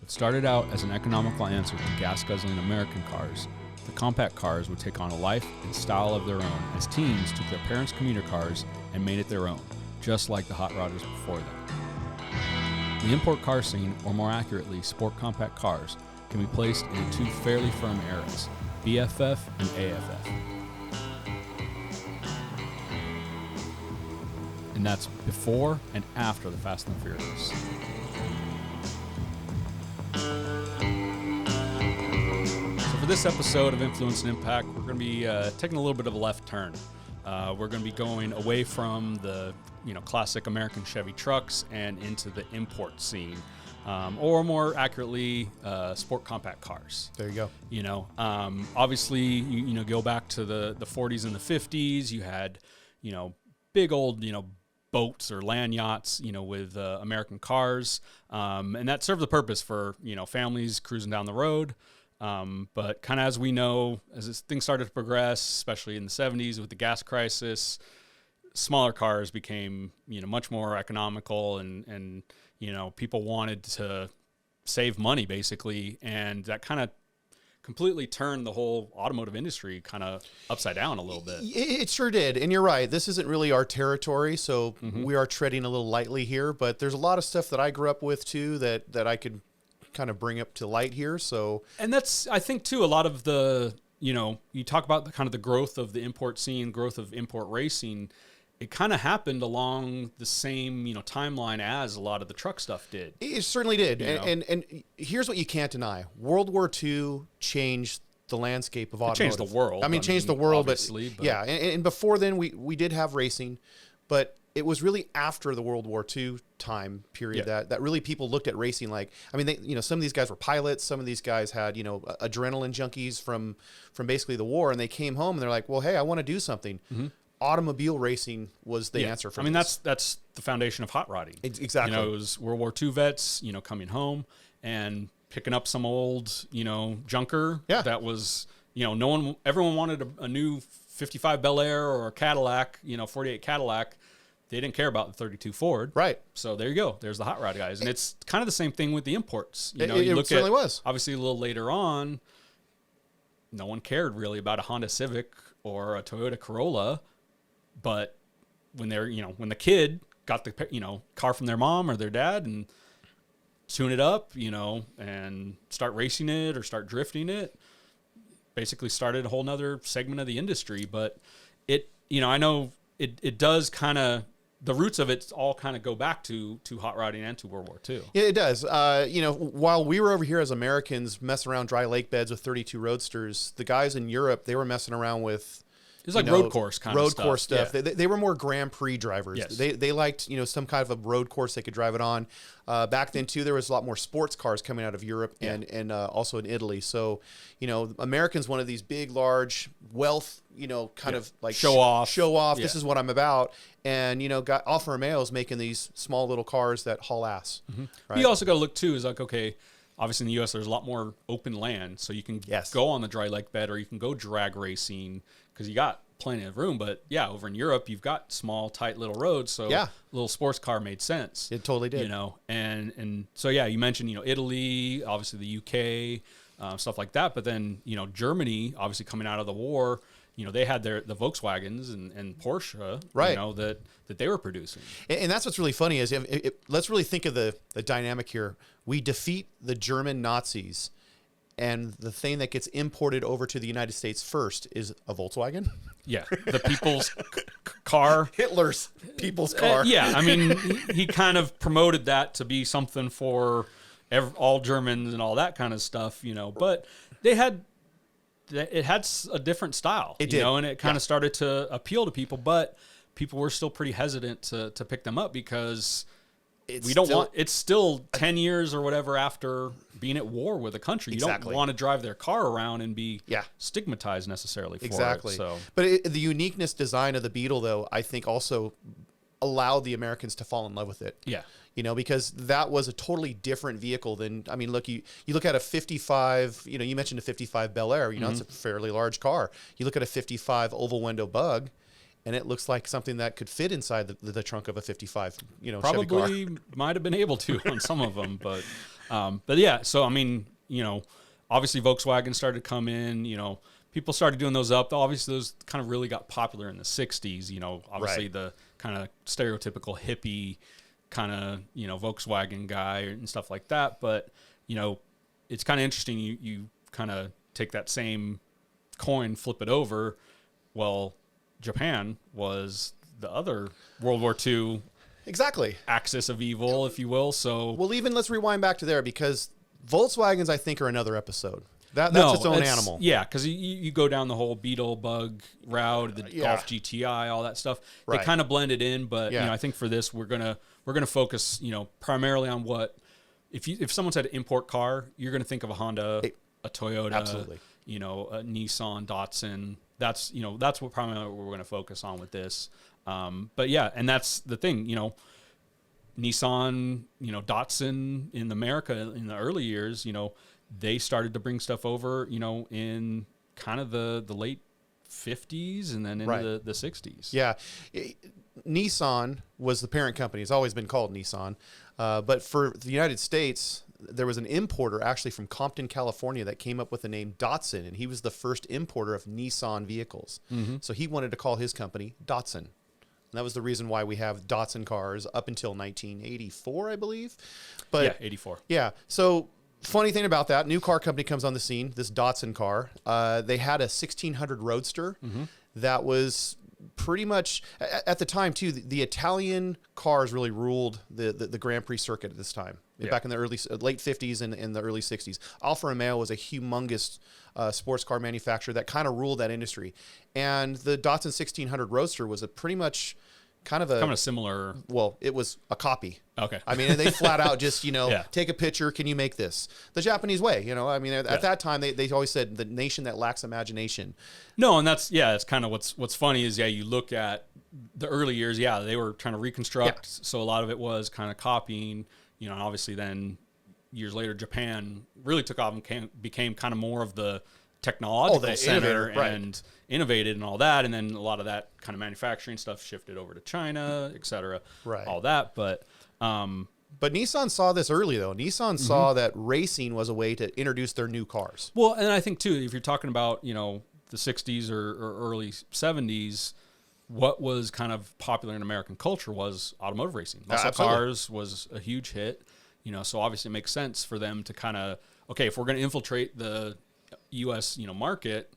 It started out as an economical answer to gas-guzzling American cars. The compact cars would take on a life and style of their own as teens took their parents' commuter cars and made it their own, just like the hot rodders before them. The import car scene, or more accurately, sport compact cars, can be placed into two fairly firm eras, BFF and AFF. And that's before and after the Fast and the Furious. So for this episode of Influence and Impact, we're going to be taking a little bit of a left turn. We're going to be going away from the classic American Chevy trucks and into the import scene, or more accurately, sport compact cars. There you go. Obviously, you go back to the 40s and the 50s. You had big old boats or land yachts, with American cars, and that served the purpose for families cruising down the road. But kind of as we know, as things started to progress, especially in the 70s with the gas crisis, smaller cars became much more economical, and people wanted to save money basically, and that kind of completely turned the whole automotive industry kind of upside down a little bit. It sure did. And you're right. This isn't really our territory, so we are treading a little lightly here. But there's a lot of stuff that I grew up with, too, that I could kind of bring up to light here. And that's, I think, too, a lot of the, you talk about the kind of the growth of the import scene, growth of import racing. It kind of happened along the same, timeline as a lot of the truck stuff did. It certainly did. And here's what you can't deny. World War II changed the landscape of automotive. It changed the world. Changed the world, but yeah. And before then, we did have racing, but it was really after the World War II time period that really people looked at racing like, some of these guys were pilots. Some of these guys had, adrenaline junkies from basically the war, and they came home and they're like, well, hey, I want to do something. Mm-hmm. Automobile racing was the answer for this. That's the foundation of hot rodding. Exactly. It was World War II vets, coming home and picking up some old, junker that was, everyone wanted a new 55 Bel Air or a Cadillac, 48 Cadillac. They didn't care about the 32 Ford. Right. So there you go. There's the hot rod guys. And it's kind of the same thing with the imports. It certainly was. Obviously a little later on, no one cared really about a Honda Civic or a Toyota Corolla. But when they're, when the kid got the, car from their mom or their dad and tune it up, and start racing it or start drifting it, basically started a whole nother segment of the industry. But it, I know it does kind of, the roots of it all kind of go back to hot rodding and to World War II. Yeah, it does. While we were over here as Americans messing around dry lake beds with 32 Roadsters, the guys in Europe, they were messing around with, it was like road course kind of stuff. Road course stuff. Yeah. They were more Grand Prix drivers. Yes. They liked, some kind of a road course they could drive it on. Back then, too, there was a lot more sports cars coming out of Europe and also in Italy. So, Americans wanted these big, large, wealth, kind of like show off. Yeah. This is what I'm about. And, got Alfa Romeo's making these small little cars that haul ass. Mm-hmm. Right? You also got to look, too, is like, okay, obviously in the U.S. there's a lot more open land. So you can go on the dry lake bed or you can go drag racing because you got plenty of room. But over in Europe, you've got small, tight little roads. So a little sports car made sense. It totally did. And so, you mentioned, Italy, obviously the UK, stuff like that. But then, Germany, obviously coming out of the war, they had the Volkswagens and Porsche, that they were producing. And that's what's really funny is let's really think of the dynamic here. We defeat the German Nazis, and the thing that gets imported over to the United States first is a Volkswagen. Yeah, the people's car. Hitler's people's car. He kind of promoted that to be something for all Germans and all that kind of stuff, But it had a different style, it did. And it kind of started to appeal to people, but people were still pretty hesitant to pick them up because it's still 10 years or whatever after being at war with a country. You don't want to drive their car around and be stigmatized necessarily for it. So. But the uniqueness design of the Beetle, though, I think also allowed the Americans to fall in love with it. Yeah. Because that was a totally different vehicle than, look, you look at a 55, you mentioned a 55 Bel Air, it's a fairly large car. You look at a 55 oval window Bug, and it looks like something that could fit inside the trunk of a 55, probably Chevy car. might have been able to on some of them, but But yeah, so I mean, obviously Volkswagen started to come in, people started doing those up. Obviously those kind of really got popular in the 60s, obviously Right. the kind of stereotypical hippie kind of, Volkswagen guy and stuff like that. But, it's kind of interesting. You kind of take that same coin, flip it over. Well, Japan was the other World War II Exactly. axis of evil, if you will. So, Well, even let's rewind back to there, because Volkswagens, I think, are another episode. That's no, its own animal. Yeah, because you go down the whole Beetle bug route, the Golf GTI, all that stuff. Right. They kind of blended in, but Yeah. I think for this we're gonna focus primarily on what if someone said import car, you're gonna think of a Honda, a Toyota, Absolutely. A Nissan, Datsun. That's what primarily what we're gonna focus on with this. But yeah, and that's the thing, Nissan, Datsun in America in the early years, they started to bring stuff over, in kind of the late 50s and then into the 60s. Yeah. Nissan was the parent company. It's always been called Nissan. But for the United States, there was an importer actually from Compton, California that came up with the name Datsun, and he was the first importer of Nissan vehicles. Mm-hmm. So he wanted to call his company Datsun. And that was the reason why we have Datsun cars up until 1984, I believe. But yeah, 84. Yeah. So funny thing about that, new car company comes on the scene, this Datsun car. They had a 1600 Roadster that was pretty much, at the time too, the Italian cars really ruled the Grand Prix circuit at this time. Back in the late 50s and in the early 60s. Alfa Romeo was a humongous sports car manufacturer that kind of ruled that industry. And the Datsun 1600 Roadster was a pretty much kind of a similar. Well, it was a copy. Okay. I mean, they flat out just, take a picture. Can you make this? The Japanese way, I mean, at that time, they always said the nation that lacks imagination. No, and that's kind of what's funny is, you look at the early years, they were trying to reconstruct. Yeah. So a lot of it was kind of copying, and obviously then years later, Japan really took off and became kind of more of the technological center and innovated and all that. And then a lot of that kind of manufacturing stuff shifted over to China, et cetera, all that. But Nissan saw this early, though. Nissan saw that racing was a way to introduce their new cars. Well, and I think, too, if you're talking about, the 60s or early 70s, what was kind of popular in American culture was automotive racing. Muscle cars was a huge hit, so obviously it makes sense for them to kind of, okay, if we're going to infiltrate the U.S. market,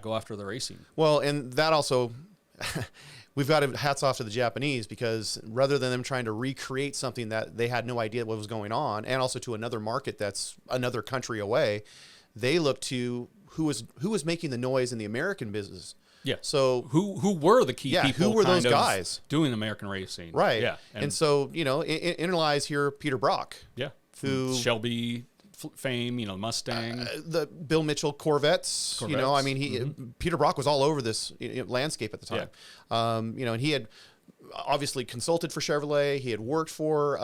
go after the racing. Well, and that also, we've got to hats off to the Japanese, because rather than them trying to recreate something that they had no idea what was going on, and also to another market that's another country away, they looked to who was making the noise in the American business. Yeah. So who were the key people? Who were those guys doing American racing? Right. Yeah. And so in lies here Peter Brock. Yeah. Who Shelby fame, Mustang, the Bill Mitchell Corvettes. I mean, Peter Brock was all over this landscape at the time. Yeah. And he had obviously consulted for Chevrolet. He had worked for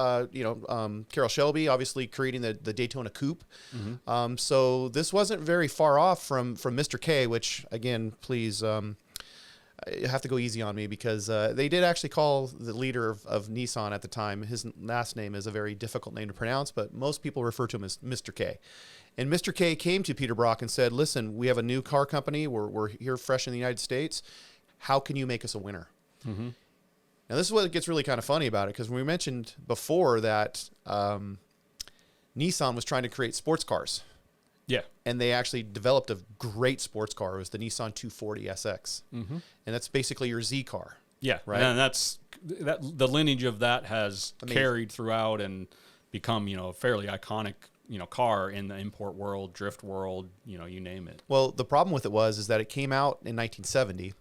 Carroll Shelby, obviously creating the Daytona Coupe. Mm-hmm. So this wasn't very far off from Mr. K, which again, please, you have to go easy on me, because they did actually call the leader of Nissan at the time. His last name is a very difficult name to pronounce, but most people refer to him as Mr. K. And Mr. K came to Peter Brock and said, listen, we have a new car company. We're here fresh in the United States. How can you make us a winner? Mm-hmm. Now, this is what gets really kind of funny about it, because we mentioned before that Nissan was trying to create sports cars. Yeah. And they actually developed a great sports car. It was the Nissan 240 SX. Mm-hmm. And that's basically your Z car. Yeah. Right. And the lineage of that has carried throughout and become, a fairly iconic, car in the import world, drift world, you name it. Well, the problem with it is that it came out in 1970.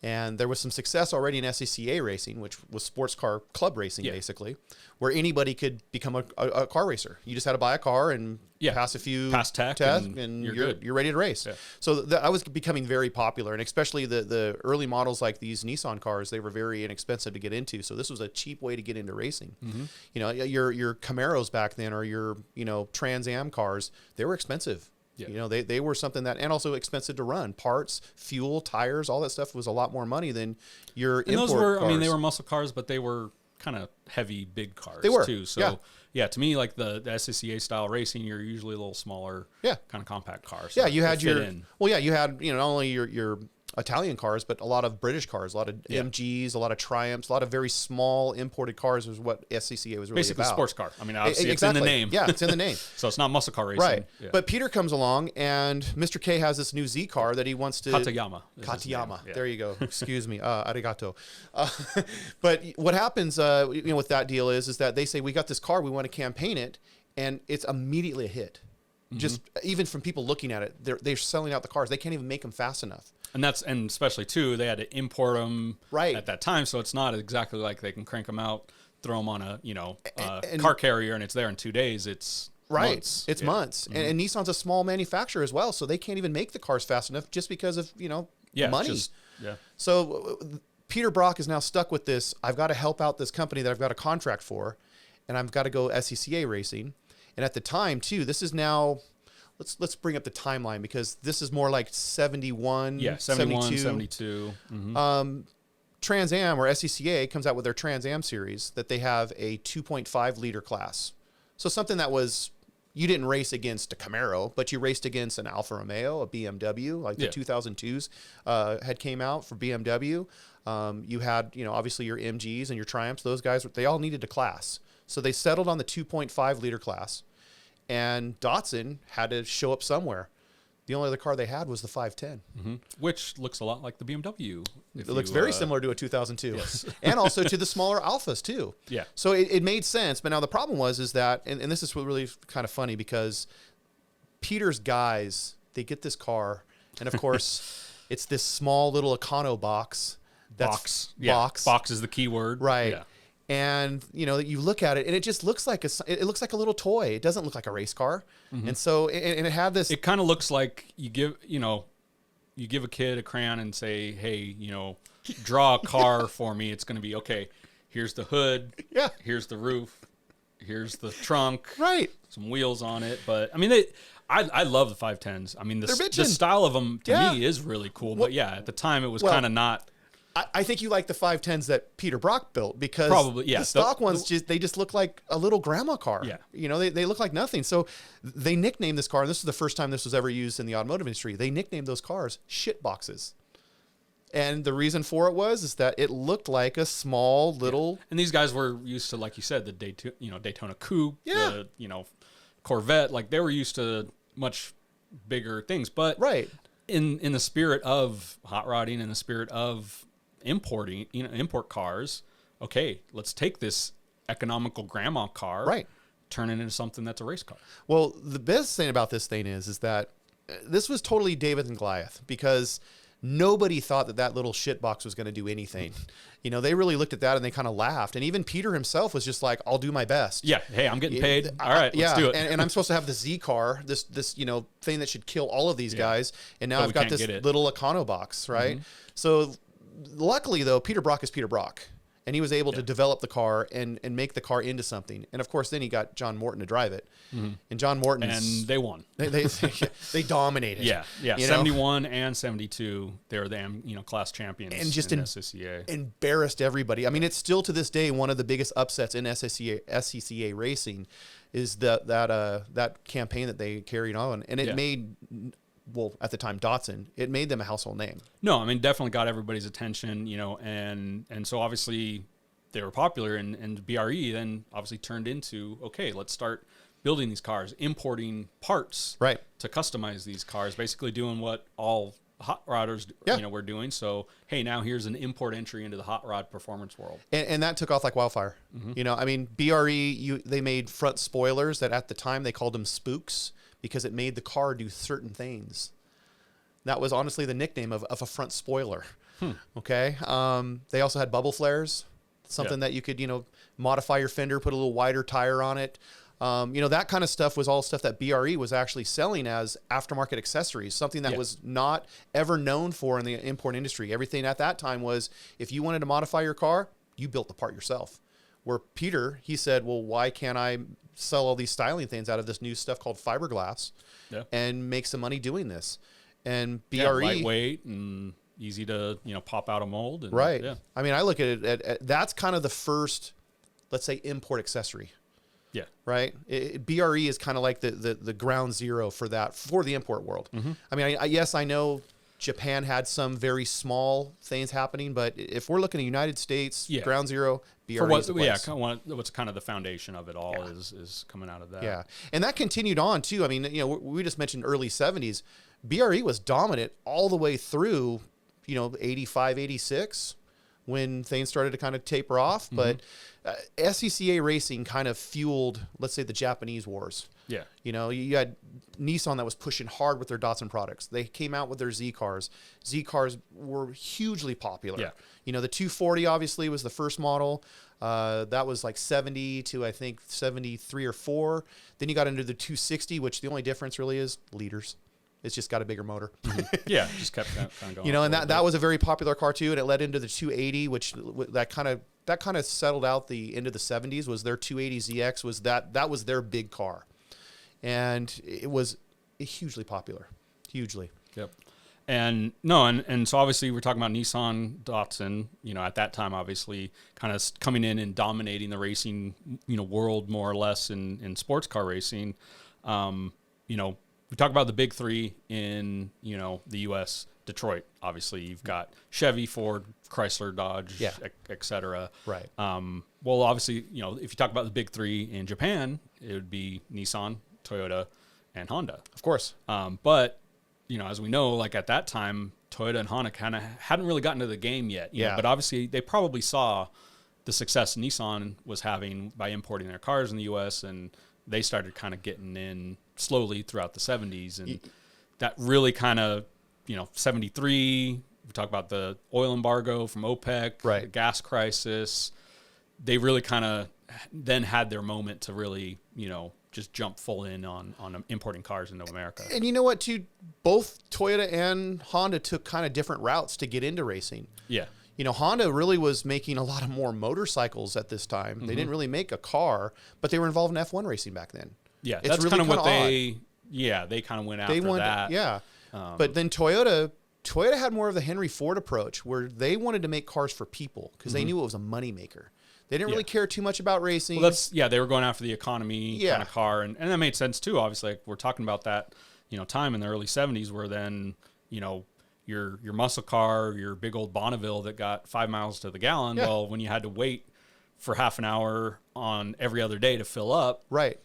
And there was some success already in SCCA racing, which was sports car club racing, basically, where anybody could become a car racer. You just had to buy a car and pass a few tech tests, and you're ready to race. Yeah. So that was becoming very popular, and especially the early models like these Nissan cars, they were very inexpensive to get into. So this was a cheap way to get into racing. Mm-hmm. Your Camaros back then, or your Trans Am cars, they were expensive. Yeah. They were something that, and also expensive to run. Parts, fuel, tires, all that stuff was a lot more money than your import those were, cars. they were muscle cars, but they were kind of heavy, big cars they were too. So, yeah, to me, like the SCCA style racing, you're usually a little smaller, Yeah. kind of compact cars. Yeah, you had you had not only your Italian cars, but a lot of British cars, a lot of MGs, a lot of Triumphs, a lot of very small imported cars was what SCCA was really basically about. Sports car. I mean, obviously exactly. it's in the name. Yeah, it's in the name. So it's not muscle car racing. Right. Yeah. But Peter comes along, and Mr. K has this new Z car that he wants to... Katayama. Yeah. There you go. Excuse me. Arigato. But what happens with that deal is that they say, we got this car, we want to campaign it, and it's immediately a hit. Just even from people looking at it, they're selling out the cars. They can't even make them fast enough. And especially too, they had to import them right at that time, so it's not exactly like they can crank them out, throw them on a car carrier, and it's there in 2 days. It's months. It's months, and Nissan's a small manufacturer as well, so they can't even make the cars fast enough just because of money. So Peter Brock is now stuck with this. I've got to help out this company that I've got a contract for, and I've got to go SCCA racing. And at the time too, this is now. Let's bring up the timeline because this is more like 71, 72. 72. Trans Am or SCCA comes out with their Trans Am series that they have a 2.5 liter class. So something that was, you didn't race against a Camaro, but you raced against an Alfa Romeo, a BMW, like the 2002s had came out for BMW. You had, obviously your MGs and your Triumphs. Those guys, they all needed a class. So they settled on the 2.5 liter class. And Datsun had to show up somewhere. The only other car they had was the 510. Which looks a lot like the BMW. It looks very similar to a 2002. Yes. And also to the smaller Alphas too. Yeah. So it made sense. But now the problem is that, and this is what really kind of funny because Peter's guys, they get this car. And of course, it's this small little econo box. Box. Box is the key word. Right. Yeah. And you look at it, and it just looks like it looks like a little toy. It doesn't look like a race car. And so, and it had this. It kind of looks like you give a kid a crayon and say, "Hey, draw a car for me." It's going to be okay. Here's the hood. Yeah. Here's the roof. Here's the trunk. Right. Some wheels on it, but I mean, I love the 510s. I mean, the style of them to me is really cool. But yeah, at the time it was kind of not. I think you like the 510s that Peter Brock built because probably the stock ones just look like a little grandma car. Yeah. They look like nothing. So they nicknamed this car, and this is the first time this was ever used in the automotive industry. They nicknamed those cars shit boxes. And the reason for it is that it looked like a small little. And these guys were used to, like you said, the Daytona Coupe, the Corvette. Like they were used to much bigger things. But in the spirit of hot rodding, in the spirit of importing, import cars. Okay, let's take this economical grandma car, turn it into something that's a race car. Well, the best thing about this thing is that this was totally David and Goliath because nobody thought that little shit box was going to do anything. They really looked at that and they kind of laughed. And even Peter himself was just like, "I'll do my best." Yeah. Hey, I'm getting paid. All right, let's do it. And I'm supposed to have the Z car, this thing that should kill all of these guys. And now I've got this little econo box, right? So. Luckily, though, Peter Brock is Peter Brock, and he was able to develop the car and make the car into something. And of course, then he got John Morton to drive it, and John Morton and they won. They dominated. Yeah. 71 and 72, they were the class champions, and just in SCCA. Embarrassed everybody. I mean, it's still to this day one of the biggest upsets in SCCA racing, is that campaign that they carried on, and it made. Well, at the time, Datsun, it made them a household name. No, I mean, definitely got everybody's attention, and so obviously they were popular, and BRE then obviously turned into, okay, let's start building these cars, importing parts to customize these cars, basically doing what all hot rodders, were doing. So, hey, now here's an import entry into the hot rod performance world. And that took off like wildfire. I mean, BRE, they made front spoilers that at the time they called them spooks, because it made the car do certain things. That was honestly the nickname of a front spoiler. Okay. They also had bubble flares, something that you could, modify your fender, put a little wider tire on it. That kind of stuff was all stuff that BRE was actually selling as aftermarket accessories, something that was not ever known for in the import industry. Everything at that time was, if you wanted to modify your car, you built the part yourself. Where Peter, he said, well, why can't I sell all these styling things out of this new stuff called fiberglass and make some money doing this? And BRE, lightweight and easy to pop out a mold. And, I mean, I look at it that's kind of the first, let's say, import accessory. Yeah. Right. BRE is kind of like the ground zero for that, for the import world. I mean, yes, I know Japan had some very small things happening, but if we're looking at United States, ground zero, BRE for what, is the place. What's kind of the foundation of it all is coming out of that. Yeah. And that continued on too. I mean, we just mentioned early 70s. BRE was dominant all the way through, 85, 86, when things started to kind of taper off. But SCCA racing kind of fueled, let's say, the Japanese wars. Yeah. You had Nissan that was pushing hard with their Datsun products. They came out with their Z cars. Z cars were hugely popular. Yeah. The 240 obviously was the first model. That was like 70 to I think 73 or 4. Then you got into the 260, which the only difference really is liters. It's just got a bigger motor. Yeah, just kept kind of going. And that was a very popular car too, and it led into the 280, which that kind of settled out the end of the 70s. Was their 280ZX was that was their big car, and it was hugely popular, hugely. Yep. And so obviously we're talking about Nissan, Datsun, at that time, obviously kind of coming in and dominating the racing, world more or less in sports car racing. We talk about the big three in, the U.S., Detroit. Obviously, you've got Chevy, Ford, Chrysler, Dodge, et cetera. Right. Well, obviously, if you talk about the big three in Japan, it would be Nissan, Toyota, and Honda. Of course. But, as we know, like at that time, Toyota and Honda kind of hadn't really gotten to the game yet. But obviously, they probably saw the success Nissan was having by importing their cars in the U.S., and they started kind of getting in slowly throughout the 70s. And that really kind of, 73, we talk about the oil embargo from OPEC, the gas crisis. They really kind of then had their moment to really, just jump full in on importing cars into America. And you know what, too? Both Toyota and Honda took kind of different routes to get into racing. Yeah. Honda really was making a lot of more motorcycles at this time. They didn't really make a car, but they were involved in F1 racing back then. Yeah, that's really kind of what they kind of went after that. Yeah. But then Toyota had more of the Henry Ford approach, where they wanted to make cars for people because they knew it was a moneymaker. They didn't really care too much about racing. Well, they were going after the economy kind of car, and that made sense too. Obviously, like we're talking about that, time in the early 70s where then, your muscle car, your big old Bonneville that got 5 miles to the gallon. Yeah. Well, when you had to wait for half an hour on every other day to fill up, right?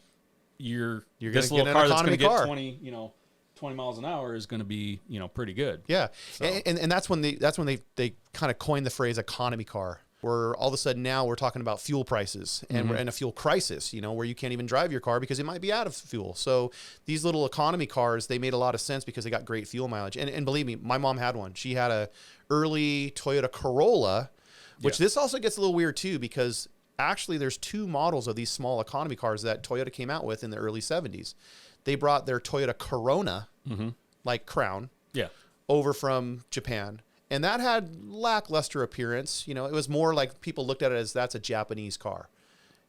You're this little car that's going to get car. 20 miles an hour is going to be, pretty good. Yeah. So. And that's when they kind of coined the phrase economy car, where all of a sudden now we're talking about fuel prices and we're in a fuel crisis, where you can't even drive your car because it might be out of fuel. So these little economy cars, they made a lot of sense because they got great fuel mileage. And believe me, my mom had one. She had a early Toyota Corolla, which this also gets a little weird too, because actually there's 2 models of these small economy cars that Toyota came out with in the early 70s. They brought their Toyota Corona, like Crown, over from Japan. And that had lackluster appearance. It was more like people looked at it as that's a Japanese car.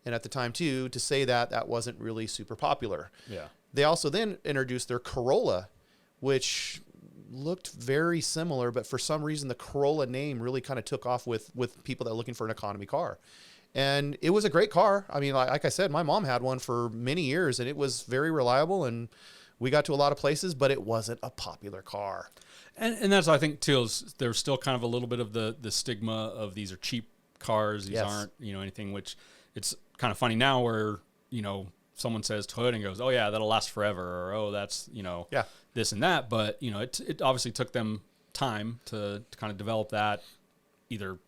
And at the time, too, to say that wasn't really super popular. Yeah. They also then introduced their Corolla, which looked very similar, but for some reason the Corolla name really kind of took off with people that were looking for an economy car. And it was a great car. I mean, like I said, my mom had one for many years, and it was very reliable, and we got to a lot of places, but it wasn't a popular car. And that's, I think, too, there's still kind of a little bit of the stigma of these are cheap cars. These aren't, anything, which it's kind of funny now where, someone says Toyota and goes, oh, yeah, that'll last forever. Or, oh, that's, this and that. But, it obviously took them time to kind of develop that either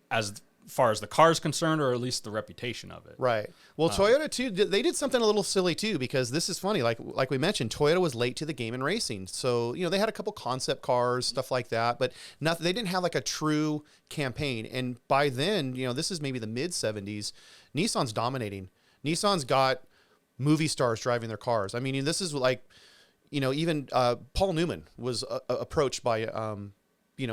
as far as the car is concerned, or at least the reputation of it. Right. Well, Toyota too, they did something a little silly too, because this is funny. Like we mentioned, Toyota was late to the game in racing. So, they had a couple concept cars, stuff like that, but nothing, they didn't have like a true campaign. And by then, this is maybe the mid 70s, Nissan's dominating. Nissan's got movie stars driving their cars. I mean, this is like, even Paul Newman was approached by,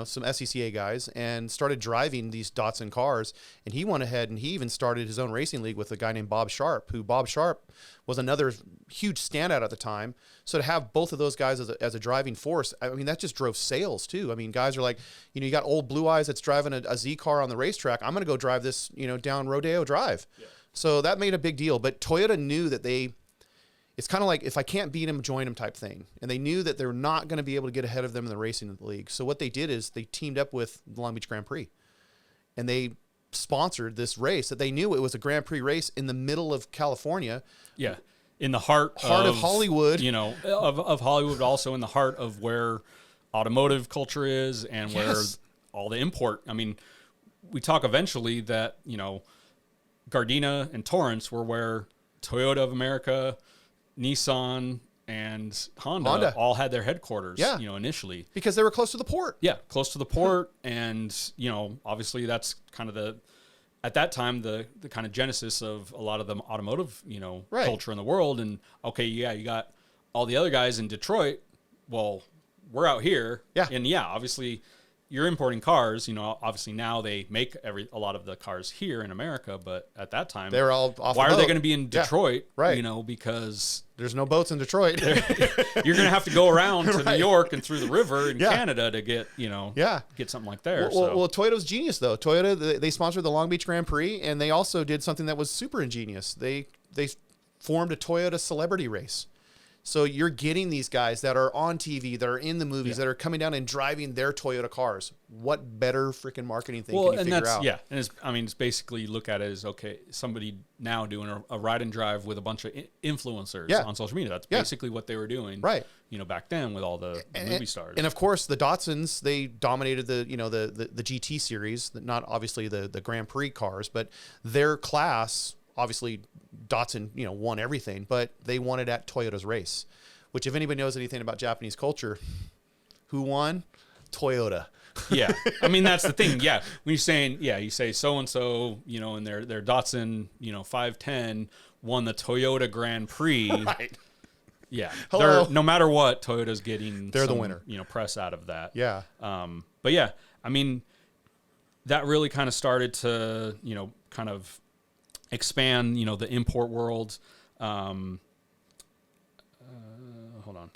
some SCCA guys and started driving these Datsun cars. And he went ahead and he even started his own racing league with a guy named Bob Sharp, who Bob Sharp was another huge standout at the time. So to have both of those guys as a driving force, I mean, that just drove sales too. I mean, guys are like, you got old Blue Eyes that's driving a Z car on the racetrack. I'm going to go drive this, down Rodeo Drive. Yeah. So that made a big deal. But Toyota knew that it's kind of like, if I can't beat them, join them type thing. And they knew that they're not going to be able to get ahead of them in the racing league. So what they did is they teamed up with the Long Beach Grand Prix. And they sponsored this race that they knew it was a Grand Prix race in the middle of California. Yeah. In the heart of Hollywood. Of Hollywood, but also in the heart of where automotive culture is and where all the import. I mean, we talk eventually that, Gardena and Torrance were where Toyota of America, Nissan, and Honda all had their headquarters, initially. Because they were close to the port. Yeah, close to the port. And, obviously that's kind of at that time, the kind of genesis of a lot of the automotive, culture in the world. And, okay, yeah, you got all the other guys in Detroit. Well, we're out here. Yeah. And, obviously you're importing cars. Obviously now they make a lot of the cars here in America. But at that time, they were all off why the are they boat. going to be in Detroit? Yeah. Right. Because there's no boats in Detroit. You're going to have to go around to New York and through the river in Canada to get, get something like there. Well, Toyota's genius though. Toyota, they sponsored the Long Beach Grand Prix, and they also did something that was super ingenious. They formed a Toyota celebrity race. So you're getting these guys that are on TV, that are in the movies, that are coming down and driving their Toyota cars. What better freaking marketing thing can you figure out? Yeah, and it's basically look at it as, okay, somebody now doing a ride and drive with a bunch of influencers on social media. That's basically what they were doing, right? Back then with all the movie stars. And of course, the Datsuns, they dominated the GT series, not obviously the Grand Prix cars, but their class. Obviously, Datsun, won everything, but they won it at Toyota's race, which if anybody knows anything about Japanese culture, who won? Toyota. Yeah. I mean, that's the thing. Yeah. When you're saying, you say so-and-so, and their Datsun, 510 won the Toyota Grand Prix. Right. Yeah. No matter what, Toyota's getting the winner. Press out of that. Yeah. But yeah, I mean, that really kind of started to, kind of expand, the import world. Hold on,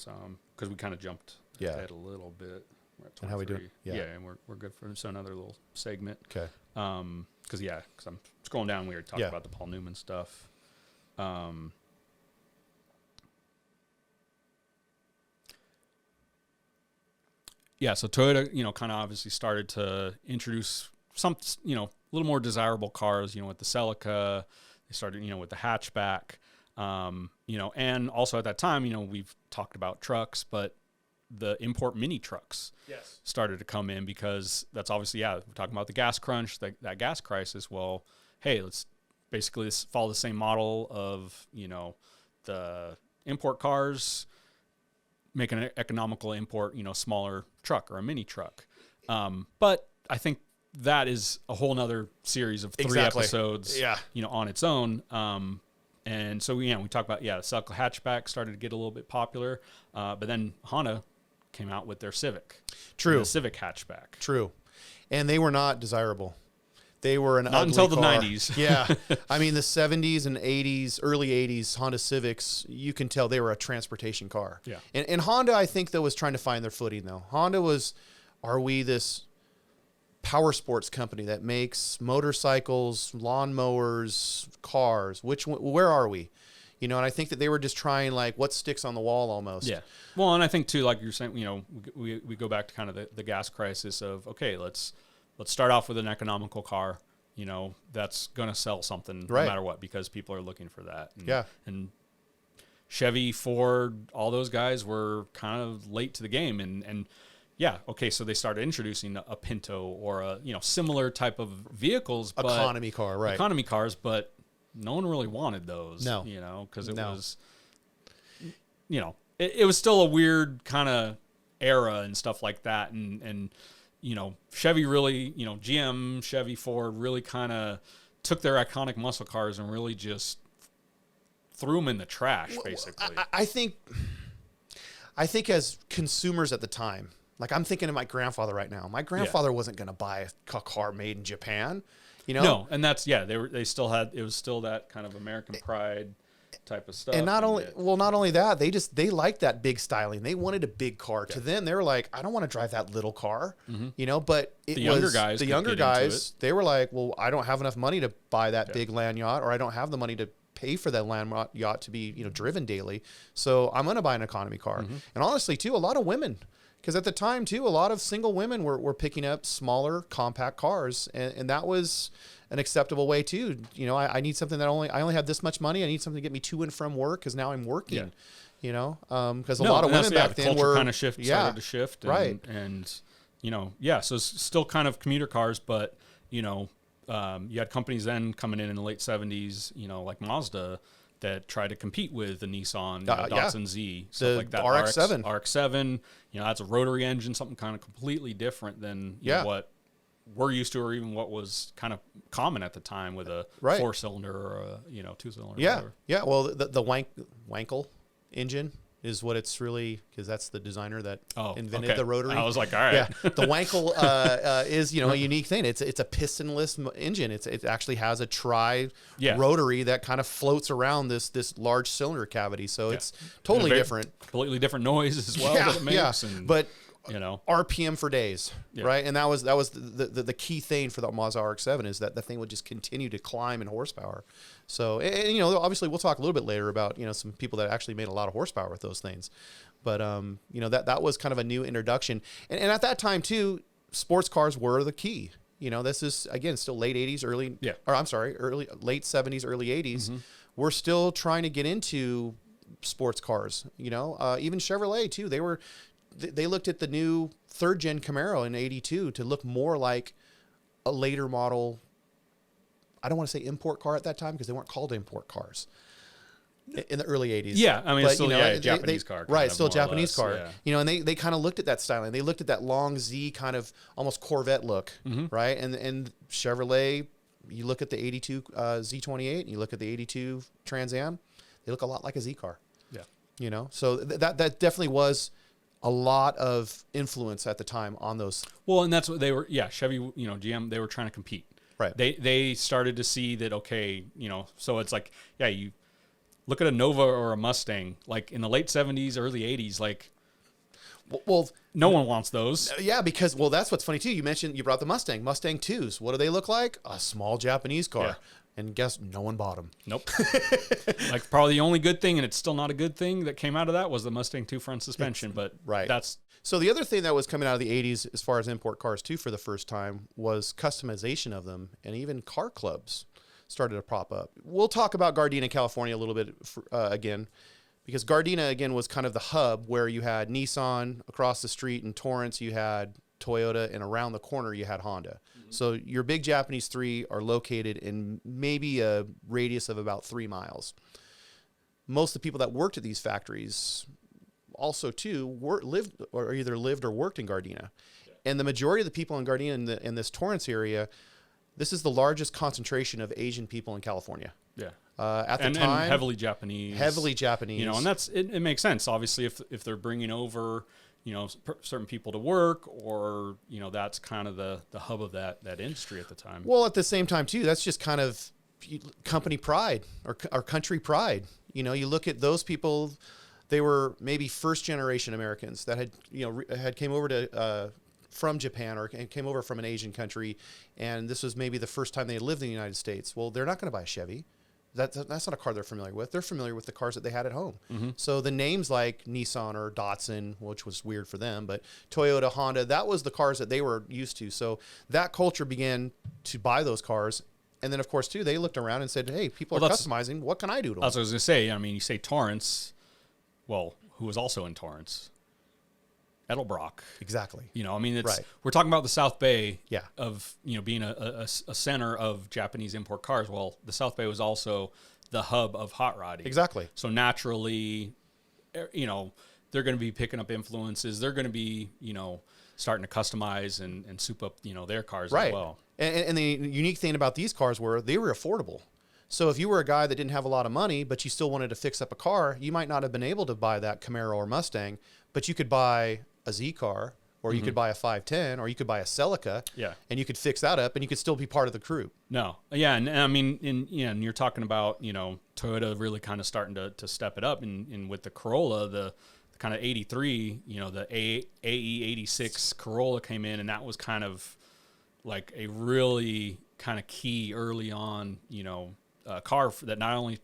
because we kind of jumped ahead a little bit. We're at 23. And how we doing? Yeah, and we're good for another little segment. Okay. Because I'm scrolling down. We were talking about the Paul Newman stuff. So Toyota, kind of obviously started to introduce some, a little more desirable cars, with the Celica. They started, with the hatchback, and also at that time, we've talked about trucks, but the import mini trucks started to come in because that's obviously, we're talking about the gas crunch, that gas crisis. Well, hey, let's follow the same model of, the import cars, make an economical import, smaller truck or a mini truck. But I think that is a whole nother series of 3 episodes, on its own. And so, we talk about, the Celica hatchback started to get a little bit popular. But then Honda came out with their Civic. True. The Civic hatchback. True. And they were not desirable. They were an not ugly until the car. 90s. Yeah. I mean, the 70s and 80s, early 80s Honda Civics, you can tell they were a transportation car. Yeah. And Honda, I think, though, was trying to find their footing, though. Honda was, are we this power sports company that makes motorcycles, lawnmowers, cars? Where are we? And I think that they were just trying, like, what sticks on the wall almost. Yeah. Well, and I think too, like you're saying, we go back to kind of the gas crisis of, okay, let's start off with an economical car, that's going to sell something no matter what, because people are looking for that. And Chevy, Ford, all those guys were kind of late to the game. And okay, so they started introducing a Pinto or a, similar type of vehicles. Economy car, right. Economy cars, but no one really wanted those. No. Because it was, it was still a weird kind of era and stuff like that. And Chevy really, GM, Chevy, Ford really kind of took their iconic muscle cars and really just threw them in the trash, basically. I think as consumers at the time, like I'm thinking of my grandfather right now. My grandfather wasn't going to buy a car made in Japan, No, and that's, it was still that kind of American pride. type of stuff. And not only that, they liked that big styling. They wanted a big car. To them, they were like, I don't want to drive that little car, you know. But the younger guys, they were like, well, I don't have enough money to buy that big land yacht, or I don't have the money to pay for that land yacht to be, you know, driven daily. So I'm going to buy an economy car. And honestly, too, a lot of women. Because at the time, too, a lot of single women were picking up smaller, compact cars, and that was an acceptable way too. You know, I need something that I only have this much money. I need something to get me to and from work because now I'm working. You know, because a lot of women back then were kind of started to shift, and, right? And you know, so it's still kind of commuter cars, but you know, you had companies then coming in the late '70s, you know, like Mazda, that try to compete with the Nissan, Datsun Z, stuff like that. RX-7. RX-7, you know, that's a rotary engine, something kind of completely different than you know, what we're used to, or even what was kind of common at the time with a 4-cylinder or a, you know, 2-cylinder. Yeah. Well, the Wankel engine is what it's really, because that's the designer that invented the rotary. I was like, all right. The Wankel is, you know, a unique thing. It's a pistonless engine. It actually has a rotary that kind of floats around this large cylinder cavity. So it's totally different. Completely different noise as well that it makes. And, but you know, RPM for days, right? And that was the key thing for the Mazda RX-7 is that the thing would just continue to climb in horsepower. So, and you know, obviously we'll talk a little bit later about, you know, some people that actually made a lot of horsepower with those things. But, you know, that was kind of a new introduction. And at that time too, sports cars were the key. You know, this is, again, still late 80s, late 70s, early 80s. We're still trying to get into sports cars, you know, even Chevrolet too. They looked at the new 3rd gen Camaro in '82 to look more like a later model. I don't want to say import car at that time because they weren't called import cars in the early '80s. Yeah, I mean, but, it's still you know, a Japanese car. Right, still a Japanese car. Yeah. You know, and they kind of looked at that styling. They looked at that long Z kind of almost Corvette look, right? And Chevrolet, you look at the '82 Z28 and you look at the '82 Trans Am, they look a lot like a Z car. Yeah. You know, so that definitely was a lot of influence at the time on those. Well, and that's what they were. Yeah, Chevy, you know, GM, they were trying to compete. Right. They started to see that, okay, you know, so it's like, yeah, you look at a Nova or a Mustang, like in the late 70s, early 80s, like, well, no one wants those. Yeah, because, well, that's what's funny too. You brought the Mustang 2s. What do they look like? A small Japanese car. Yeah. And guess no one bought them. Nope. Like probably the only good thing, and it's still not a good thing, that came out of that was the Mustang 2 front suspension. But that's... So the other thing that was coming out of the 80s as far as import cars too for the first time was customization of them, and even car clubs started to prop up. We'll talk about Gardena, California a little bit again, because Gardena, again, was kind of the hub where you had Nissan across the street. In Torrance, you had Toyota, and around the corner you had Honda. So your big Japanese 3 are located in maybe a radius of about 3 miles. Most of the people that worked at these factories also too lived or worked in Gardena. And the majority of the people in Gardena in this Torrance area, this is the largest concentration of Asian people in California. Yeah. At the time, and heavily Japanese. You know, and that's it makes sense. Obviously, if they're bringing over, you know, certain people to work, or, you know, that's kind of the hub of that industry at the time. Well, at the same time too, that's just kind of company pride or country pride. You know, you look at those people, they were maybe first generation Americans that had came over to from Japan or came over from an Asian country, and this was maybe the first time they had lived in the United States. Well, they're not going to buy a Chevy. That's not a car they're familiar with. They're familiar with the cars that they had at home. So the names like Nissan or Datsun, which was weird for them, but Toyota, Honda, that was the cars that they were used to. So that culture began to buy those cars. And then, of course, too, they looked around and said, hey, people are customizing. What can I do to them? That's what I was going to say. I mean, you say Torrance. Well, who was also in Torrance? Edelbrock. Exactly. You know, I mean, we're talking about the South Bay of, you know, being a center of Japanese import cars. Well, the South Bay was also the hub of hot rodding. Exactly. So naturally, you know, they're going to be picking up influences. They're going to be, you know, starting to customize and soup up, you know, their cars as well. And the unique thing about these cars were they were affordable. So if you were a guy that didn't have a lot of money, but you still wanted to fix up a car, you might not have been able to buy that Camaro or Mustang, but you could buy a Z car or you could buy a 510, or you could buy a Celica, and you could fix that up, and you could still be part of the crew. No, yeah, and I mean, and you're talking about Toyota really kind of starting to step it up, and with the Corolla, the kind of 83, the AE86 Corolla came in, and that was kind of like a really kind of key early on, car that not only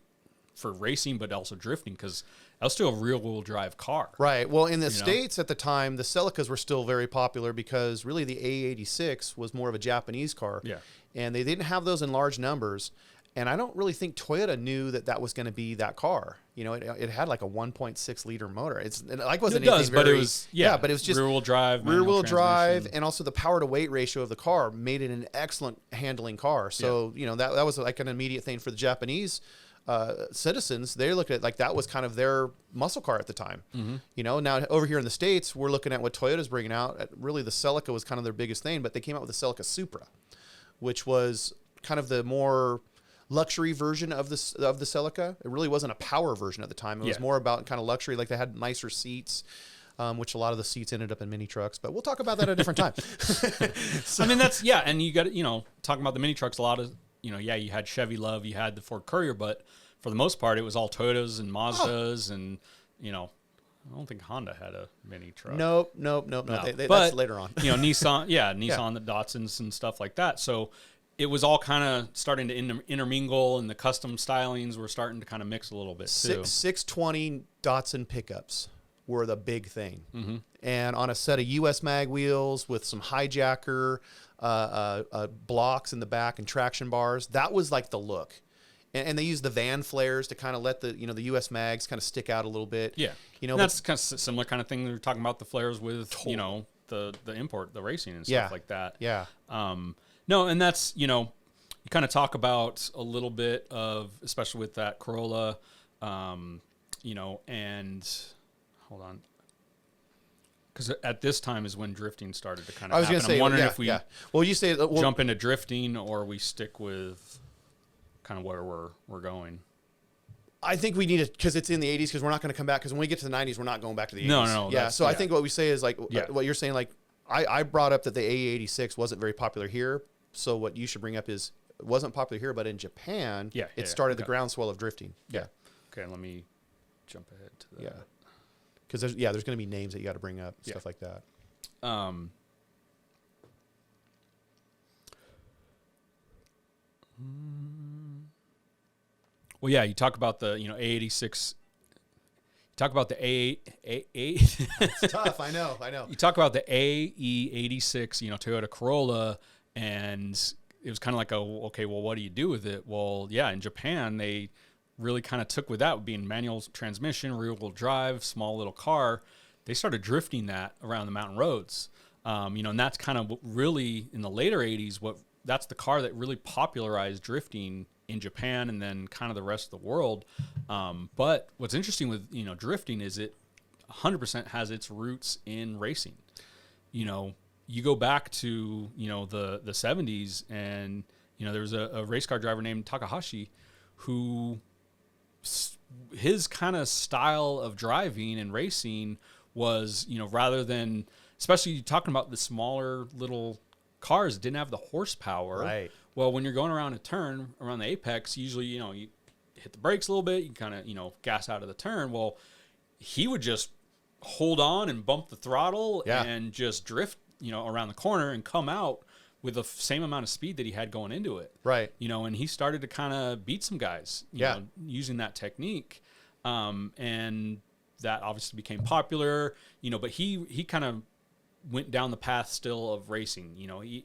for racing but also drifting, because that was still a rear-wheel drive car. Right. Well, in the States at the time, the Celicas were still very popular because really the A86 was more of a Japanese car. Yeah. And they didn't have those in large numbers. And I don't really think Toyota knew that was going to be that car. It had like a 1.6 liter motor. Wasn't anything very, but it was but it was just rear-wheel drive, and also the power to weight ratio of the car made it an excellent handling car. So that was like an immediate thing for the Japanese citizens. They looked at like that was kind of their muscle car at the time. Now over here in the States, we're looking at what Toyota's bringing out. Really, the Celica was kind of their biggest thing, but they came out with the Celica Supra, which was kind of the more luxury version of the Celica. It really wasn't a power version at the time. It was more about kind of luxury. Like they had nicer seats, which a lot of the seats ended up in mini trucks, but we'll talk about that at a different time. I mean, and you got talking about the mini trucks, a lot of, you had Chevy Love, you had the Ford Courier, but for the most part, it was all Toyotas and Mazdas and, I don't think Honda had a mini truck. Nope. No. That's later on. Nissan, the Datsuns and stuff like that. So it was all kind of starting to intermingle, and the custom stylings were starting to kind of mix a little bit too. 620 Datsun pickups were the big thing. And on a set of US mag wheels with some hijacker blocks in the back and traction bars, that was like the look. And they used the van flares to kind of let the the US mags kind of stick out a little bit. Yeah, that's kind of similar kind of thing we were talking about the flares with the import, the racing and stuff like that. Yeah. No, and that's you kind of talk about a little bit of, especially with that Corolla, and hold on. Because at this time is when drifting started to kind of happen. I'm wondering if we jump into drifting or we stick with kind of where we're going. I think we need it because it's in the 80s, because we're not going to come back, because when we get to the 90s, we're not going back to the 80s. No. Yeah, so I think what we say is like what you're saying, like I brought up that the AE86 wasn't very popular here. So what you should bring up is it wasn't popular here, but in Japan, it started the groundswell of drifting. Yeah. Okay, let me jump ahead to that. Yeah. Because there's going to be names that you got to bring up, stuff like that. Well, yeah, you talk about the A86. You talk about the A. It's tough. I know. You talk about the AE86, Toyota Corolla, and it was kind of like okay, well, what do you do with it? Well, yeah, in Japan they really kind of took with that being manual transmission, rear-wheel drive, small little car. They started drifting that around the mountain roads, and that's kind of really in the later 80s. That's the car that really popularized drifting in Japan and then kind of the rest of the world. But what's interesting with drifting is it 100% has its roots in racing. You go back to the 70s, and there was a race car driver named Takahashi who his kind of style of driving and racing was, rather than, especially talking about the smaller little cars that didn't have the horsepower. Right. Well, when you're going around a turn, around the apex, usually, you hit the brakes a little bit, you kind of, gas out of the turn. Well, he would just hold on and bump the throttle and just drift, around the corner and come out with the same amount of speed that he had going into it. Right. And he started to kind of beat some guys, using that technique. And that obviously became popular, but he kind of went down the path still of racing,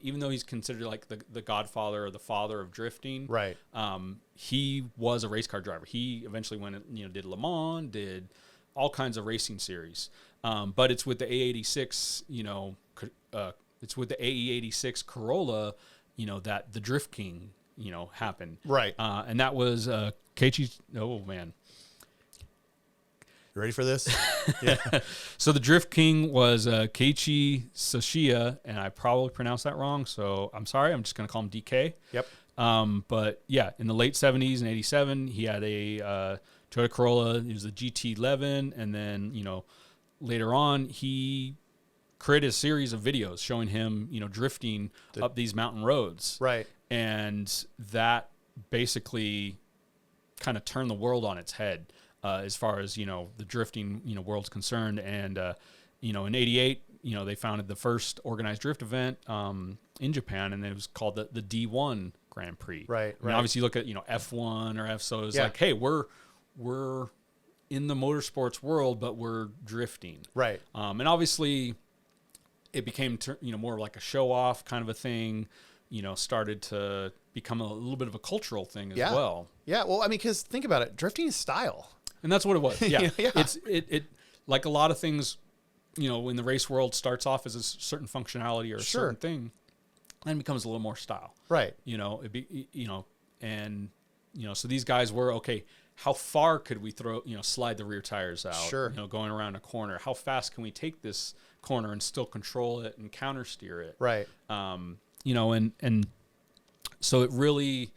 even though he's considered like the godfather or the father of drifting. Right. He was a race car driver. He eventually went, did Le Mans, did all kinds of racing series. But it's with the A86, it's with the AE86 Corolla, that the Drift King, happened. Right. And that was Keiichi. Oh man. You ready for this? Yeah. So the Drift King was Keiichi Sashiya, and I probably pronounced that wrong, so I'm sorry. I'm just going to call him DK. Yep. But yeah, in the late 70s and 87, he had a Toyota Corolla. It was a GT11, and then, later on, he created a series of videos showing him, drifting up these mountain roads. Right. And that basically kind of turned the world on its head as far as, the drifting, world's concerned. And, in 88, they founded the first organized drift event in Japan, and it was called the D1 Grand Prix. Right. And obviously you look at, F1 or so it's like, hey, we're in the motorsports world, but we're drifting. Right. And obviously it became, more like a show off kind of a thing, started to become a little bit of a cultural thing as well. Yeah. Well, I mean, because think about it, drifting is style. And that's what it was. Yeah. Yeah. It like a lot of things, in the race world starts off as a certain functionality or a certain thing, and becomes a little more style. Right. So these guys were, okay, how far could we slide the rear tires out? Sure. Going around a corner. How fast can we take this corner and still control it and counter steer it? Right. And so it really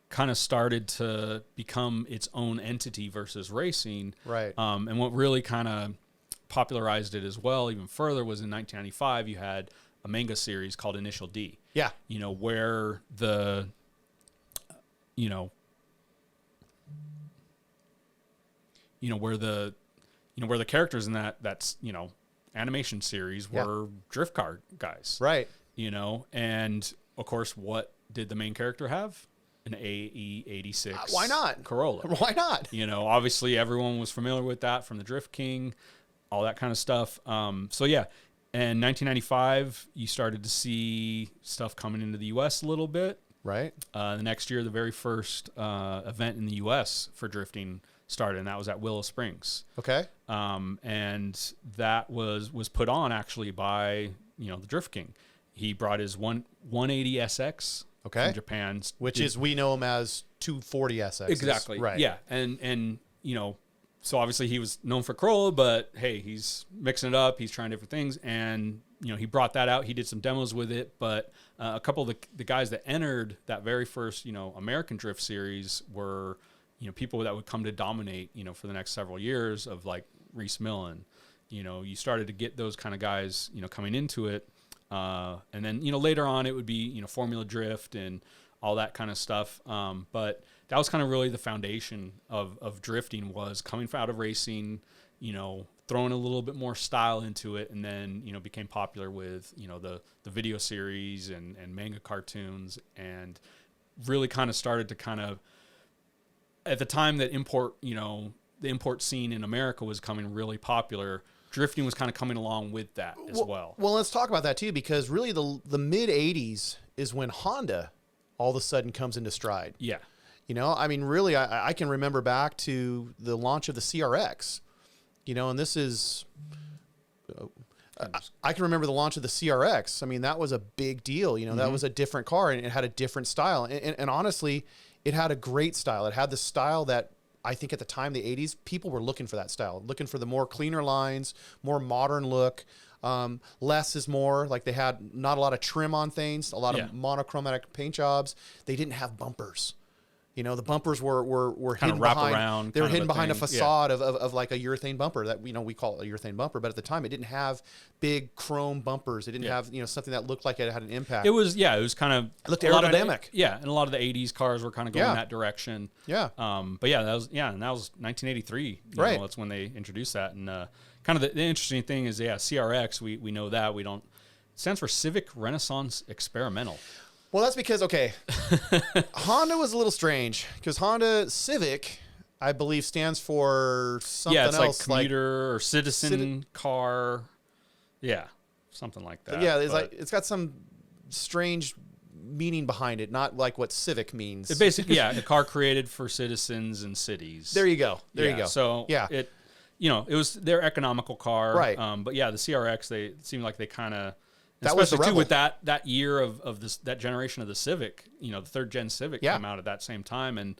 kind of started to become its own entity versus racing. Right. And what really kind of popularized it as well, even further, was in 1995, you had a manga series called Initial D. Yeah. Where the, where the characters in that's animation series were drift car guys. Right. And of course, what did the main character have? An AE86. Why not? Corolla. Why not? Obviously everyone was familiar with that from the Drift King, all that kind of stuff. So yeah, in 1995, you started to see stuff coming into the U.S. a little bit. Right. The next year, the very first event in the U.S. for drifting started, and that was at Willow Springs. Okay. And that was put on actually by the Drift King. He brought his 180 SX from Japan, which is, we know him as 240 SX. Exactly. Right. Yeah. And so obviously he was known for Corolla, but hey, he's mixing it up. He's trying different things. And, he brought that out. He did some demos with it. But a couple of the guys that entered that very first, American Drift series were, people that would come to dominate, for the next several years, of like Reese Millen. You started to get those kind of guys, coming into it. And then, later on it would be, Formula Drift and all that kind of stuff. But that was kind of really the foundation of drifting, was coming out of racing, throwing a little bit more style into it, and then, became popular with, the video series and manga cartoons, and really kind of started to kind of, at the time that the import scene in America was coming really popular, drifting was kind of coming along with that as well. Well, let's talk about that too, because really the mid 80s is when Honda all of a sudden comes into stride. Yeah. I mean, really, I can remember back to the launch of the CRX, and this is, I can remember the launch of the CRX. I mean, that was a big deal. That was a different car, and it had a different style. And honestly, it had a great style. It had the style that I think at the time, the 80s, people were looking for that style, looking for the more cleaner lines, more modern look. Less is more. Like, they had not a lot of trim on things, a lot of monochromatic paint jobs. They didn't have bumpers. The bumpers were kind hidden of wrap behind. around. They were hidden behind a facade of like a urethane bumper that we call it a urethane bumper, but at the time it didn't have big chrome bumpers. It didn't have something that looked like it had an impact. It was kind of, it looked aerodynamic. And a lot of the 80s cars were kind of going that direction. Yeah. But yeah, that was 1983. Right. That's when they introduced that. And kind of the interesting thing is, CRX. We know that it stands for Civic Renaissance Experimental. Well, that's because, Honda was a little strange, because Honda Civic, I believe, stands for something else. Yeah, it's like commuter or citizen car. Yeah, something like that. Yeah, it's got some strange meaning behind it, not like what civic means. It basically, a car created for citizens and cities. There you go. You go. So it was their economical car. Right. But yeah, the CRX, they seemed like they kind of, that was the especially too rebel. with that year of that generation of the Civic, the third gen Civic came out at that same time, and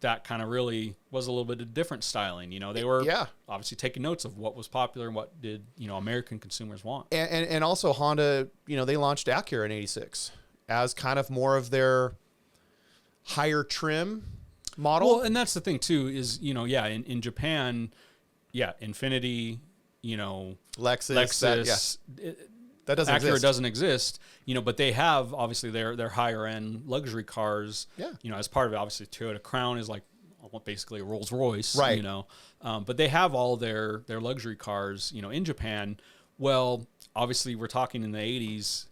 that kind of really was a little bit of different styling. They were obviously taking notes of what was popular and what did American consumers want. And also Honda, they launched Acura in '86 as kind of more of their higher trim model. Well, and that's the thing too is in Japan, Infiniti, Lexus. That doesn't Acura exist. doesn't exist, but they have obviously their higher end luxury cars. Yeah. As part of it, obviously Toyota Crown is like basically a Rolls Royce. Right. But they have all their luxury cars, in Japan. Well, obviously we're talking in the 80s,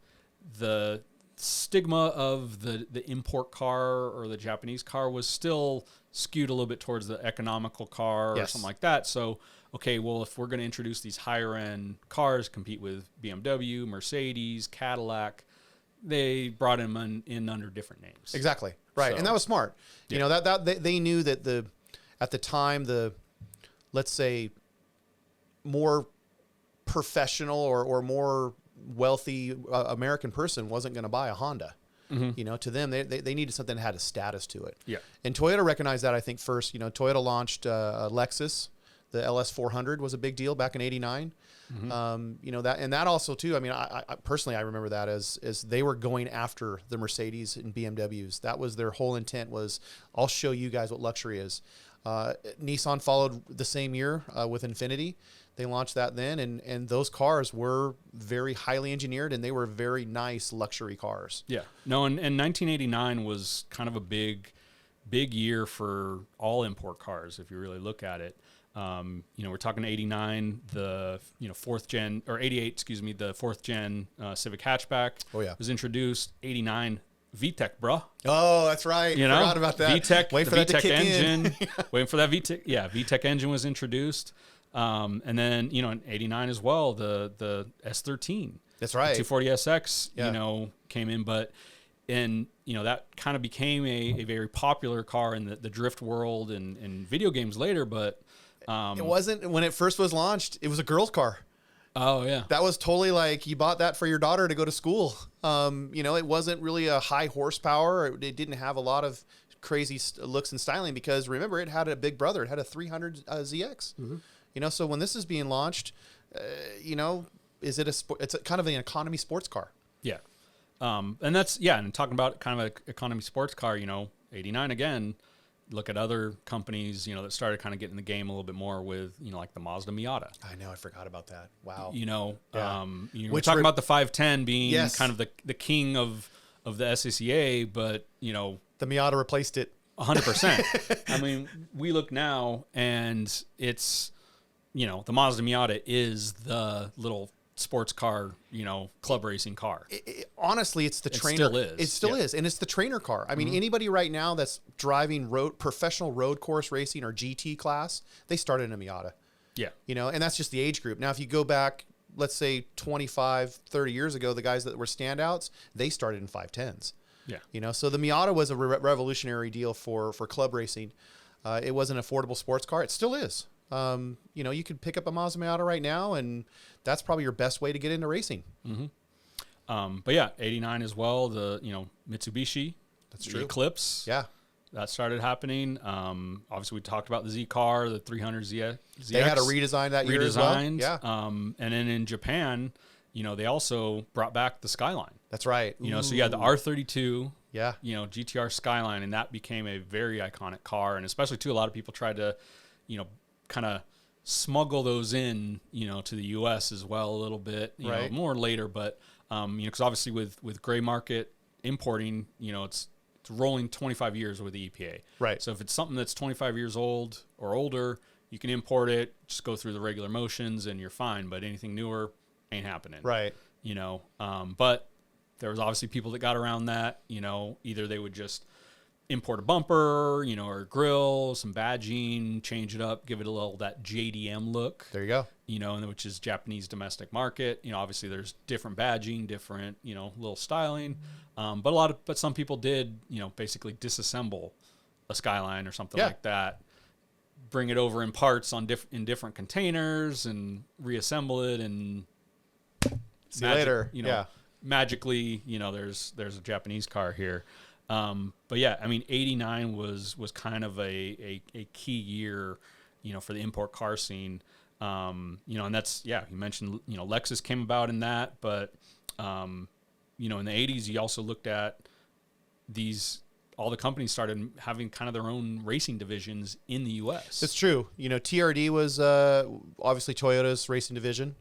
the stigma of the import car or the Japanese car was still skewed a little bit towards the economical car or something like that. So, okay, well, if we're going to introduce these higher end cars, compete with BMW, Mercedes, Cadillac, they brought them in under different names. Exactly. Right. And that was smart. That they knew that at the time, let's say more professional or more wealthy American person wasn't going to buy a Honda. Mm-hmm. To them, they needed something that had a status to it. Yeah. And Toyota recognized that, I think, first. Toyota launched a Lexus. The LS400 was a big deal back in '89. Mm-hmm. That also too. I mean, I personally, I remember that as they were going after the Mercedes and BMWs. That was their whole intent, was I'll show you guys what luxury is. Nissan followed the same year with Infiniti. They launched that then, and those cars were very highly engineered, and they were very nice luxury cars. Yeah. No, and 1989 was kind of a big year for all import cars, if you really look at it. We're talking 89, the, fourth gen, or 88, excuse me, the fourth gen Civic hatchback was introduced. 89, VTEC, bro. Oh, that's right. Forgot about that. VTEC, waiting the for that VTEC to kick engine, in. waiting for that VTEC. Yeah, VTEC engine was introduced. And then, in 89 as well, the S13. That's right. 240SX, came in, that kind of became a very popular car in the drift world and video games later, but it wasn't when it first was launched. It was a girl's car. Oh yeah, that was totally like you bought that for your daughter to go to school. It wasn't really a high horsepower. It didn't have a lot of crazy looks and styling because remember it had a big brother. It had a 300 ZX. Mm-hmm. So when this is being launched, is it it's kind of an economy sports car? Yeah, and that's and talking about kind of an economy sports car. 89 again. Look at other companies, that started kind of getting the game a little bit more with, like the Mazda Miata. I know, I forgot about that. Wow. We're talking about the 510 being kind of the king of the SCCA, but the Miata replaced it 100%. I mean, we look now and it's, the Mazda Miata is the little sports car, club racing car. Honestly, it's the trainer. Still is. It still is. And it's the trainer car. I mean, anybody right now that's driving professional road course racing or GT class, they started in a Miata. Yeah. And that's just the age group. Now, if you go back, let's say 25, 30 years ago, the guys that were standouts, they started in 510s. Yeah. So the Miata was a revolutionary deal for club racing. It was an affordable sports car. It still is. You could pick up a Mazda Miata right now, and that's probably your best way to get into racing. Mm-hmm. But yeah, 89 as well. The Mitsubishi, that's true. Eclipse, that started happening. Obviously, we talked about the Z car, the 300 ZX. They had a redesign that year as well. Yeah. And then in Japan, they also brought back the Skyline. That's right. So you had the R32. Yeah. GTR Skyline, and that became a very iconic car, and especially too, a lot of people tried to, kind of smuggle those in, to the U.S. as well a little bit, more later. But, because obviously with gray market importing, it's rolling 25 years with the EPA. Right. So if it's something that's 25 years old or older, you can import it, just go through the regular motions and you're fine. But anything newer ain't happening. Right. But there was obviously people that got around that, either they would just import a bumper, or a grill, some badging, change it up, give it a little that JDM look. There you go. And which is Japanese domestic market. Obviously there's different badging, different, little styling. But some people did, basically disassemble a Skyline or something like that, bring it over in parts in different containers and reassemble it and see you later. Magically, there's a Japanese car here. But yeah, I mean, 89 was kind of a key year, for the import car scene. And that's, you mentioned, Lexus came about in that, but, in the 80s, you also looked at these all the companies started having kind of their own racing divisions in the U.S. It's true. You know, TRD was obviously Toyota's racing division.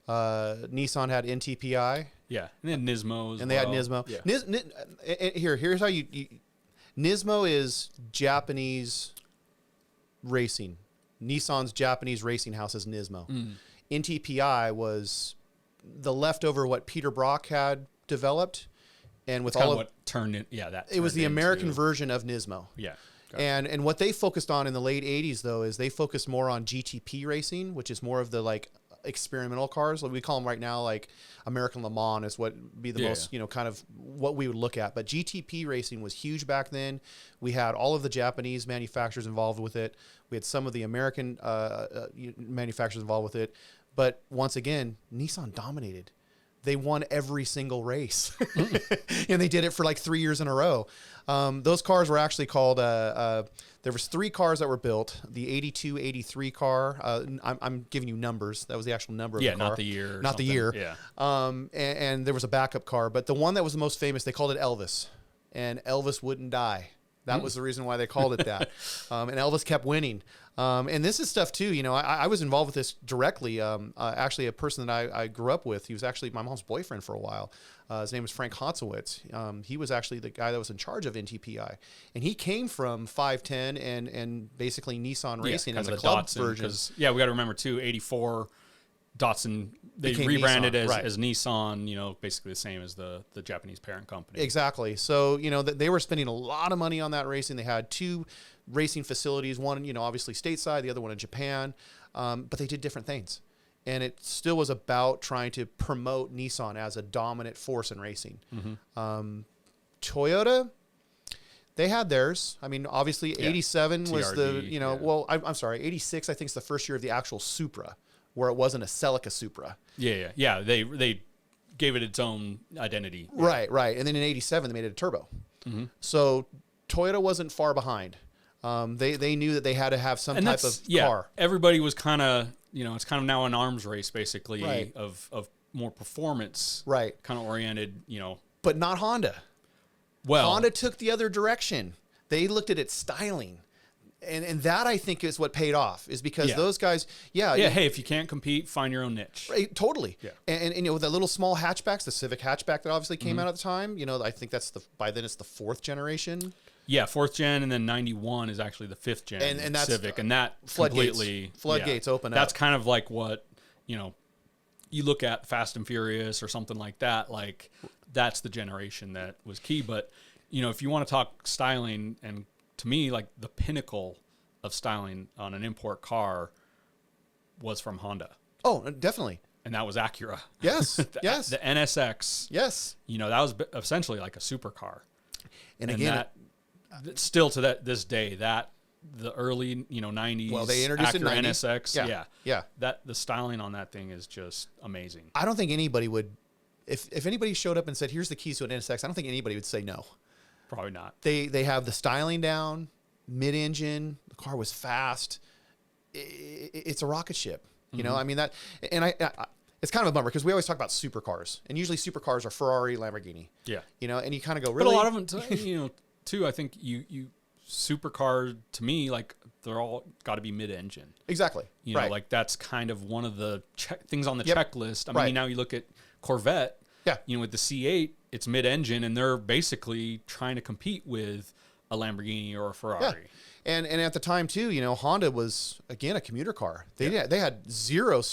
Nissan had NTPI. Yeah, and then Nismo as and they had Nismo. Yeah. Here's how you Nismo is Japanese racing. Nissan's Japanese racing house is Nismo. NTPI was the leftover what Peter Brock had developed, and with That's all kind of what turned it. Yeah, that it was the American into, version of Nismo. Yeah. And what they focused on in the late 80s though is they focused more on GTP racing, which is more of the like experimental cars. Like we call them right now like American Le Mans is what would be the most, you know, kind of what we would look at. But GTP racing was huge back then. We had all of the Japanese manufacturers involved with it. We had some of the American manufacturers involved with it. But once again, Nissan dominated. They won every single race, and they did it for like 3 years in a row. Those cars were actually called, there was 3 cars that were built, the 82, 83 car. I'm giving you numbers. That was the actual number of the car. not the year. Not the year. Yeah. And there was a backup car, but the one that was the most famous, they called it Elvis, and Elvis wouldn't die. That was the reason why they called it that. And Elvis kept winning. And this is stuff too, you know, I was involved with this directly. Actually a person that I grew up with, he was actually my mom's boyfriend for a while. His name was Frank Hansowitz. He was actually the guy that was in charge of NTPI, and he came from 510 and basically Nissan Racing as a club Datsun, version. Yeah. We got to remember too, 84 Datsun, they Became rebranded Nissan, as Nissan, you know, basically the same as the Japanese parent company. Exactly. So, you know, they were spending a lot of money on that racing. They had 2 racing facilities, one, you know, obviously stateside, the other one in Japan. But they did different things. And it still was about trying to promote Nissan as a dominant force in racing. Toyota, they had theirs. I mean, obviously 87 was the, you know, well, I'm sorry, 86 I think is the first year of the actual Supra, where it wasn't a Celica Supra. Yeah. They gave it its own identity. Right. And then in 87, they made it a turbo. So Toyota wasn't far behind. They knew that they had to have some type of car. Everybody was kind of, you know, it's kind of now an arms race basically of more performance, kind of oriented, you know. But not Honda. Well, Honda took the other direction. They looked at its styling. And that I think is what paid off, is because those guys, hey, if you can't compete, find your own niche. Right, totally. Yeah. And you know, the little small hatchbacks, the Civic hatchback that obviously came out at the time, you know, I think that's by then it's the 4th generation. Yeah, 4th gen, and then 91 is actually the 5th gen and that's Civic, and that floodgates open up. That's kind of like what, you know, you look at Fast and Furious or something like that, like that's the generation that was key. But, you know, if you want to talk styling, and to me, like the pinnacle of styling on an import car was from Honda. Oh, definitely. And that was Acura. Yes, yes. The NSX. Yes. You know, that was essentially like a supercar. And again, that, still to this day, that the early, you know, 90s. Well, they introduced Acura it in 90. NSX. Yeah. That the styling on that thing is just amazing. I don't think anybody would, if anybody showed up and said, "Here's the keys to an NSX," I don't think anybody would say no. Probably not. They have the styling down, mid-engine. The car was fast. It's a rocket ship. You know, I mean that, and I it's kind of a bummer because we always talk about supercars, and usually supercars are Ferrari, Lamborghini. Yeah. You know, and you kind of go, really? But a lot of them, you know, too, I think you supercar, to me, like they're all got to be mid-engine. Exactly. You know, like that's kind of one of the things on the checklist. I mean, now you look at Corvette, you know, with the C8, it's mid-engine, and they're basically trying to compete with a Lamborghini or a Ferrari. Yeah. And at the time too, you know, Honda was again a commuter car. They had zero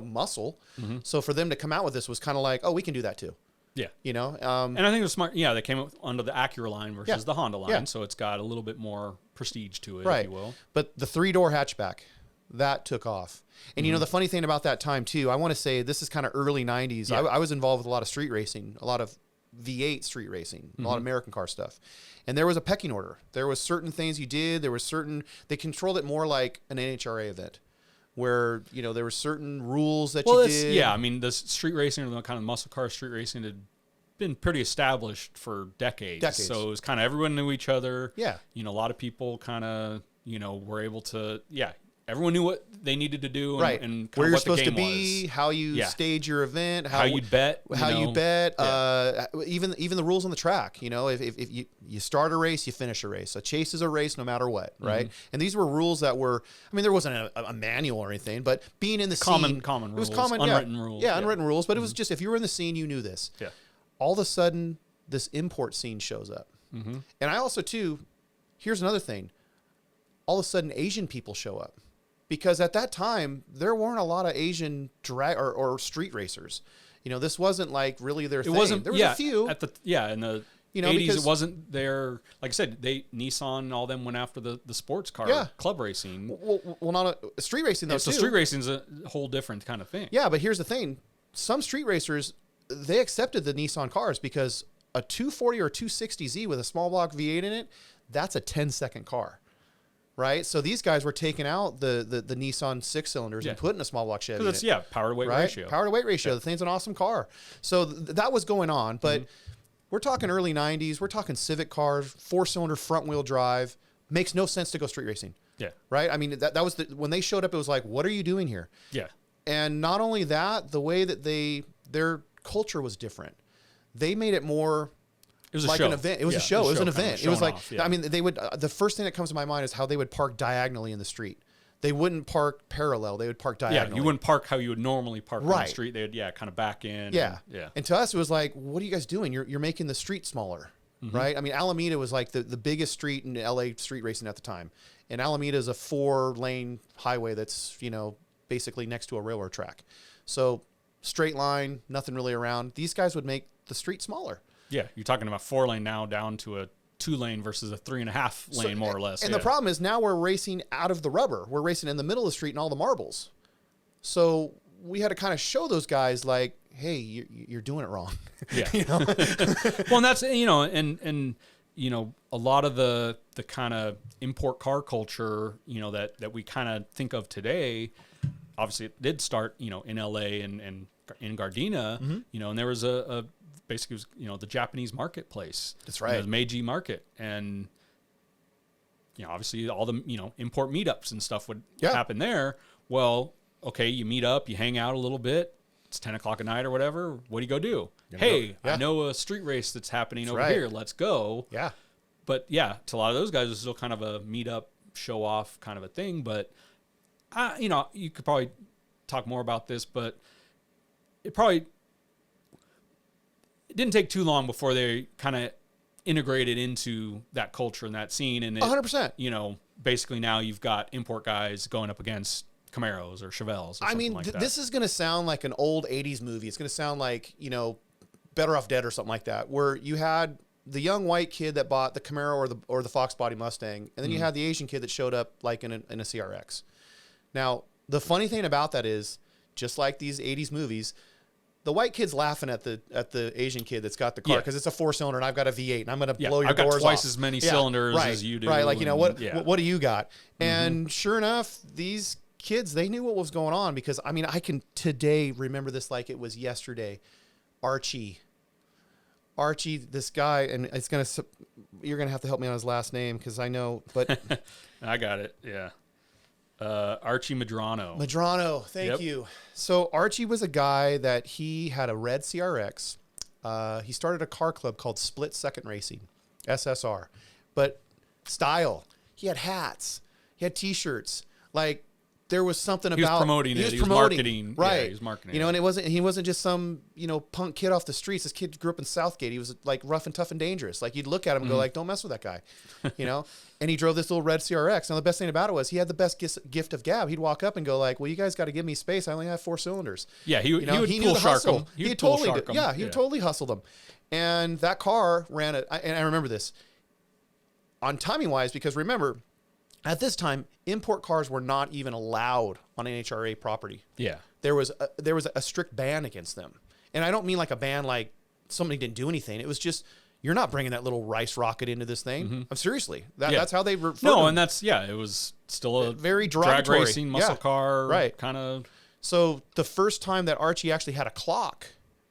muscle. So for them to come out with this was kind of like, oh, we can do that too. Yeah. You know, and I think it was smart. Yeah, they came up under the Acura line versus the Honda line, so it's got a little bit more prestige to it, if you will. But the 3-door hatchback, that took off. And you know, the funny thing about that time too, I want to say this is kind of early 90s. I was involved with a lot of street racing, a lot of V8 street racing, a lot of American car stuff. And there was a pecking order. There was certain things you did. They controlled it more like an NHRA event, where, you know, there were certain rules that you did. Yeah, I mean, the street racing, or the kind of muscle car street racing, had been pretty established for decades. So it was kind of everyone knew each other. Yeah. You know, a lot of people kind of, you know, were able to, everyone knew what they needed to do, and, right, and where you're supposed to game be, was. how you stage your event, how you'd bet, you bet, even the rules on the track. You know, if you start a race, you finish a race. A chase is a race, no matter what, right? And these were rules that were, I mean, there wasn't a manual or anything, but being in the scene, common rules, it was common, unwritten rules, unwritten rules. But it was just, if you were in the scene, you knew this. Yeah. All of a sudden, this import scene shows up, and I also too. Here's another thing. All of a sudden, Asian people show up. Because at that time, there weren't a lot of Asian drag or street racers. You know, this wasn't like really their thing. There was a few. In the 80s, it wasn't their, like I said, Nissan, all them went after the sports car club racing. Well, not street racing though, so street racing's a whole different kind of thing. Yeah, but here's the thing. Some street racers, they accepted the Nissan cars because a 240 or 260Z with a small block V8 in it, that's a 10-second car. Right, so these guys were taking out the Nissan 6-cylinders and putting a small block Chevy. It's power to weight ratio. Power to weight ratio. The thing's an awesome car. So that was going on, but we're talking early '90s. We're talking Civic cars, 4-cylinder front wheel drive. Makes no sense to go street racing. Yeah. Right. I mean that was when they showed up. It was like, what are you doing here? Yeah. And not only that, the way that their culture was different. They made it more. It was like an event. It was a show. It was an event. It was like, off, I mean, they would, the first thing that comes to my mind is how they would park diagonally in the street. They wouldn't park parallel. They would park diagonally. Yeah, you wouldn't park how you would normally park on the street. They would, kind of back in. Yeah. Yeah. And to us, it was like, what are you guys doing? You're making the street smaller, right? I mean, Alameda was like the biggest street in LA street racing at the time. And Alameda is a 4-lane highway that's, basically next to a railroad track. So straight line, nothing really around. These guys would make the street smaller. Yeah, you're talking about 4-lane now down to a 2-lane versus a 3.5 lane, more or less. And the problem is now we're racing out of the rubber. We're racing in the middle of the street and all the marbles. So we had to kind of show those guys like, hey, you're doing it wrong. Yeah. Well, and that's, and a lot of the kind of import car culture, that we kind of think of today, obviously it did start, in LA and in Gardena, and there was a basically it was, the Japanese marketplace. That's right. The Meiji market. And, obviously all the, import meetups and stuff would happen there. Well, okay, you meet up, you hang out a little bit. It's 10 o'clock at night or whatever. What do you go do? Hey, I know a street race that's happening over here. Let's go. Yeah. But to a lot of those guys, it's still kind of a meetup, show off kind of a thing. But, you could probably talk more about this, but it didn't take too long before they kind of integrated into that culture and that scene. And 100%. Basically now you've got import guys going up against Camaros or Chevelles or something like that. This is going to sound like an old 80s movie. It's going to sound like, Better Off Dead or something like that, where you had the young white kid that bought the Camaro or the Fox Body Mustang, and then you had the Asian kid that showed up like in a CRX. Now, the funny thing about that is, just like these 80s movies, the white kid's laughing at the Asian kid that's got the car because it's a 4-cylinder and I've got a V8 and I'm going to blow your doors off. I've got twice as many cylinders as you do. Right, like, what do you got? And sure enough, these kids, they knew what was going on because, I mean, I can today remember this like it was yesterday. Archie, this guy, and you're going to have to help me on his last name because I know, but. I got it, yeah. Archie Medrano. Thank you. So Archie was a guy that he had a red CRX. He started a car club called Split Second Racing, SSR. But style, he had hats, he had T-shirts. Like there was something about he was promoting it. He was marketing, right? Yeah, he was marketing. And he wasn't just some punk kid off the streets. This kid grew up in Southgate. He was like rough and tough and dangerous. Like you'd look at him and go like, don't mess with that guy, And he drove this little red CRX. Now the best thing about it was he had the best gift of gab. He'd walk up and go like, well, you guys got to give me space. I only have 4 cylinders. Yeah, he would pull shark them. He would totally hustle them. And that car ran it. And I remember this on timing wise because remember. At this time, import cars were not even allowed on NHRA property. Yeah. There was a strict ban against them. And I don't mean like a ban like somebody didn't do anything. It was just, you're not bringing that little rice rocket into this thing. Seriously. That's how they referred No, them. and that's, it was still a very derogatory. Drag racing, muscle car, right. kind of. So the first time that Archie actually had a clock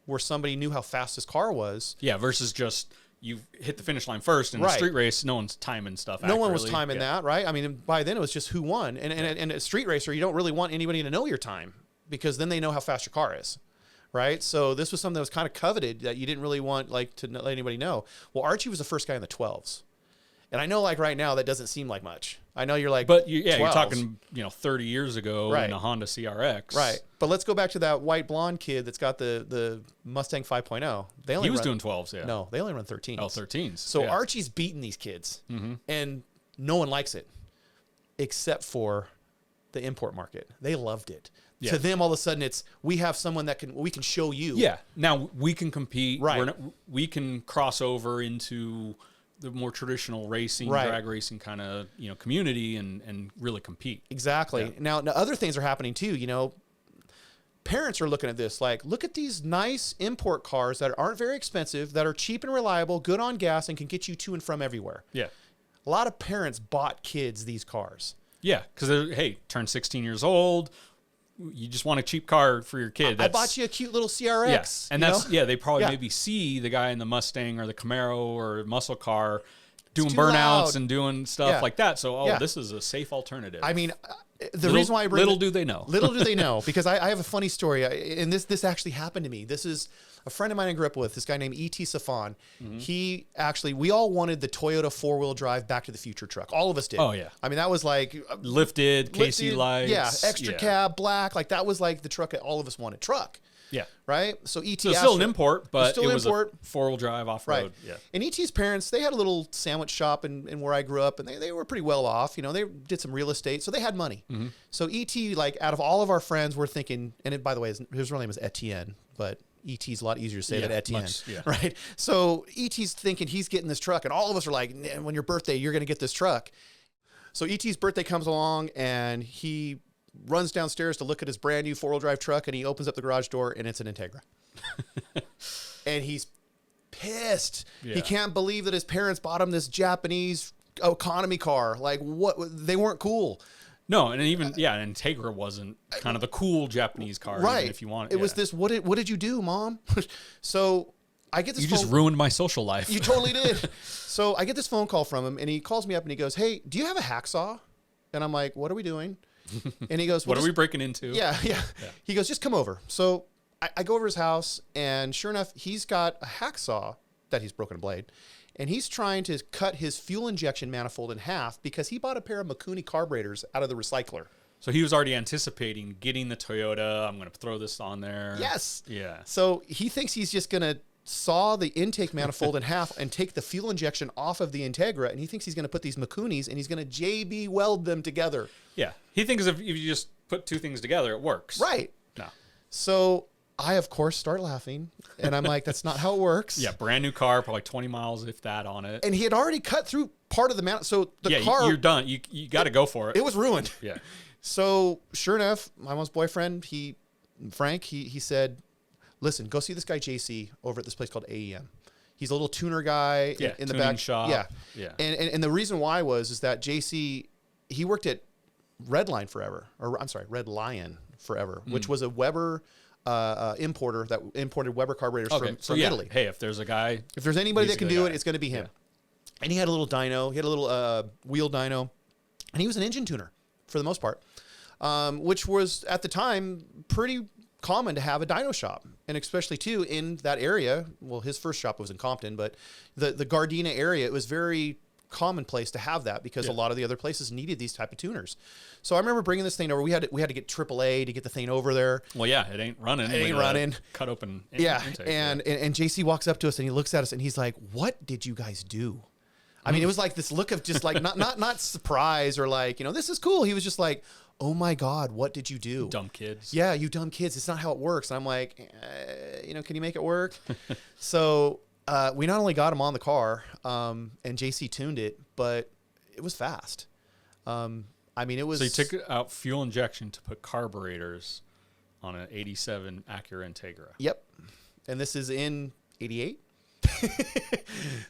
where somebody knew how fast his car was. Yeah, versus just, you hit the finish line first. In a street race, no one's timing stuff. No one was timing that, right? I mean, by then it was just who won. And a street racer, you don't really want anybody to know your time because then they know how fast your car is, right? So this was something that was kind of coveted that you didn't really want like to let anybody know. Well, Archie was the first guy in the 12s. And I know like right now that doesn't seem like much. I know you're like, but you're talking, 30 years ago in a Honda CRX. Right. But let's go back to that white blonde kid that's got the Mustang 5.0. He was doing 12s, yeah. No, they only run 13s. Oh, 13s. So Archie's beating these kids, and no one likes it except for the import market. They loved it. Yeah. To them, all of a sudden, we have someone that we can show you. Yeah. Now we can compete. Right. We can cross over into the more traditional racing, drag racing kind of, community and really compete. Exactly. Yeah. Now other things are happening too, parents are looking at this, like, look at these nice import cars that aren't very expensive, that are cheap and reliable, good on gas, and can get you to and from everywhere. Yeah. A lot of parents bought kids these cars. Yeah. Cause turn 16 years old. You just want a cheap car for your kid. I bought you a cute little CRX. Yeah. And they probably maybe see the guy in the Mustang or the Camaro or muscle car doing burnouts loud. And doing stuff like that. So, this is a safe alternative. I mean, the reason why I bring little do they know. Little do they know, because I have a funny story, and this actually happened to me. This is a friend of mine I grew up with, this guy named E.T. Safan. Mm-hmm. We all wanted the Toyota 4-wheel drive Back to the Future truck. All of us did. Oh, yeah. I mean, that was like... Lifted, KC lights. Yeah, extra cab, black. Like, that was like the truck that all of us wanted. Truck. Yeah. Right? So E.T. So still an import, but it was import. A 4-wheel drive off-road. Right. Yeah. And E.T.'s parents, they had a little sandwich shop in where I grew up, and they were pretty well off. They did some real estate, so they had money. Mm-hmm. So E.T., like, out of all of our friends, we're thinking, and by the way, his real name is Etienne, but E.T.'s a lot easier to say than Etienne, right? So E.T.'s thinking he's getting this truck, and all of us are like, when your birthday, you're going to get this truck. So E.T.'s birthday comes along, and he runs downstairs to look at his brand new 4-wheel drive truck, and he opens up the garage door, and it's an Integra. And he's pissed. Yeah. He can't believe that his parents bought him this Japanese economy car. Like, what? They weren't cool. No, and even an Integra wasn't kind of the cool Japanese car, right? Even if you want it was this. What did you do, Mom? So I get this. You just ruined my social life. You totally did. So I get this phone call from him, and he calls me up and he goes, "Hey, do you have a hacksaw?" And I'm like, "What are we doing?" And he goes, "What are we breaking into?" Yeah. He goes, "Just come over." So I go over his house, and sure enough, he's got a hacksaw that he's broken a blade. And he's trying to cut his fuel injection manifold in half because he bought a pair of Mikuni carburetors out of the recycler. So he was already anticipating getting the Toyota. I'm going to throw this on there. Yes. Yeah. So he thinks he's just going to saw the intake manifold in half and take the fuel injection off of the Integra. And he thinks he's going to put these Mikunis and he's going to JB weld them together. Yeah. He thinks if you just put two things together, it works. Right. No. So I, of course, start laughing, and I'm like, that's not how it works. Yeah, brand new car, probably 20 miles, if that, on it. And he had already cut through part of the mount. So the car... you're done. You got to go for it. It was ruined. Yeah. So sure enough, my mom's boyfriend, Frank, he said, listen, go see this guy, JC, over at this place called AEM. He's a little tuner guy in the back shop. Yeah. And the reason why is that JC, he worked at Red Lion forever, which was a Weber... importer that imported Weber carburetors from Italy. Hey, if there's anybody that can do it, it's going to be him. Yeah. And he had a little dyno. He had a little wheel dyno, and he was an engine tuner for the most part, which was at the time pretty common to have a dyno shop, and especially too in that area. Well, his first shop was in Compton, but the Gardena area, it was very commonplace to have that because a lot of the other places needed these type of tuners. So I remember bringing this thing over. We had to get AAA to get the thing over there. Well, yeah, it ain't running. It ain't running. Cut open. Intake, and JC walks up to us and he looks at us and he's like, "What did you guys do?" I mean, it was like this look of just like not surprise or like, this is cool. He was just like, "Oh my God, what did you do?" Dumb kids. Yeah, you dumb kids. It's not how it works. And I'm like, can you make it work? So we not only got him on the car, and JC tuned it, but it was fast. I mean, it was... So you took out fuel injection to put carburetors on an 87 Acura Integra. Yep. And this is in 88.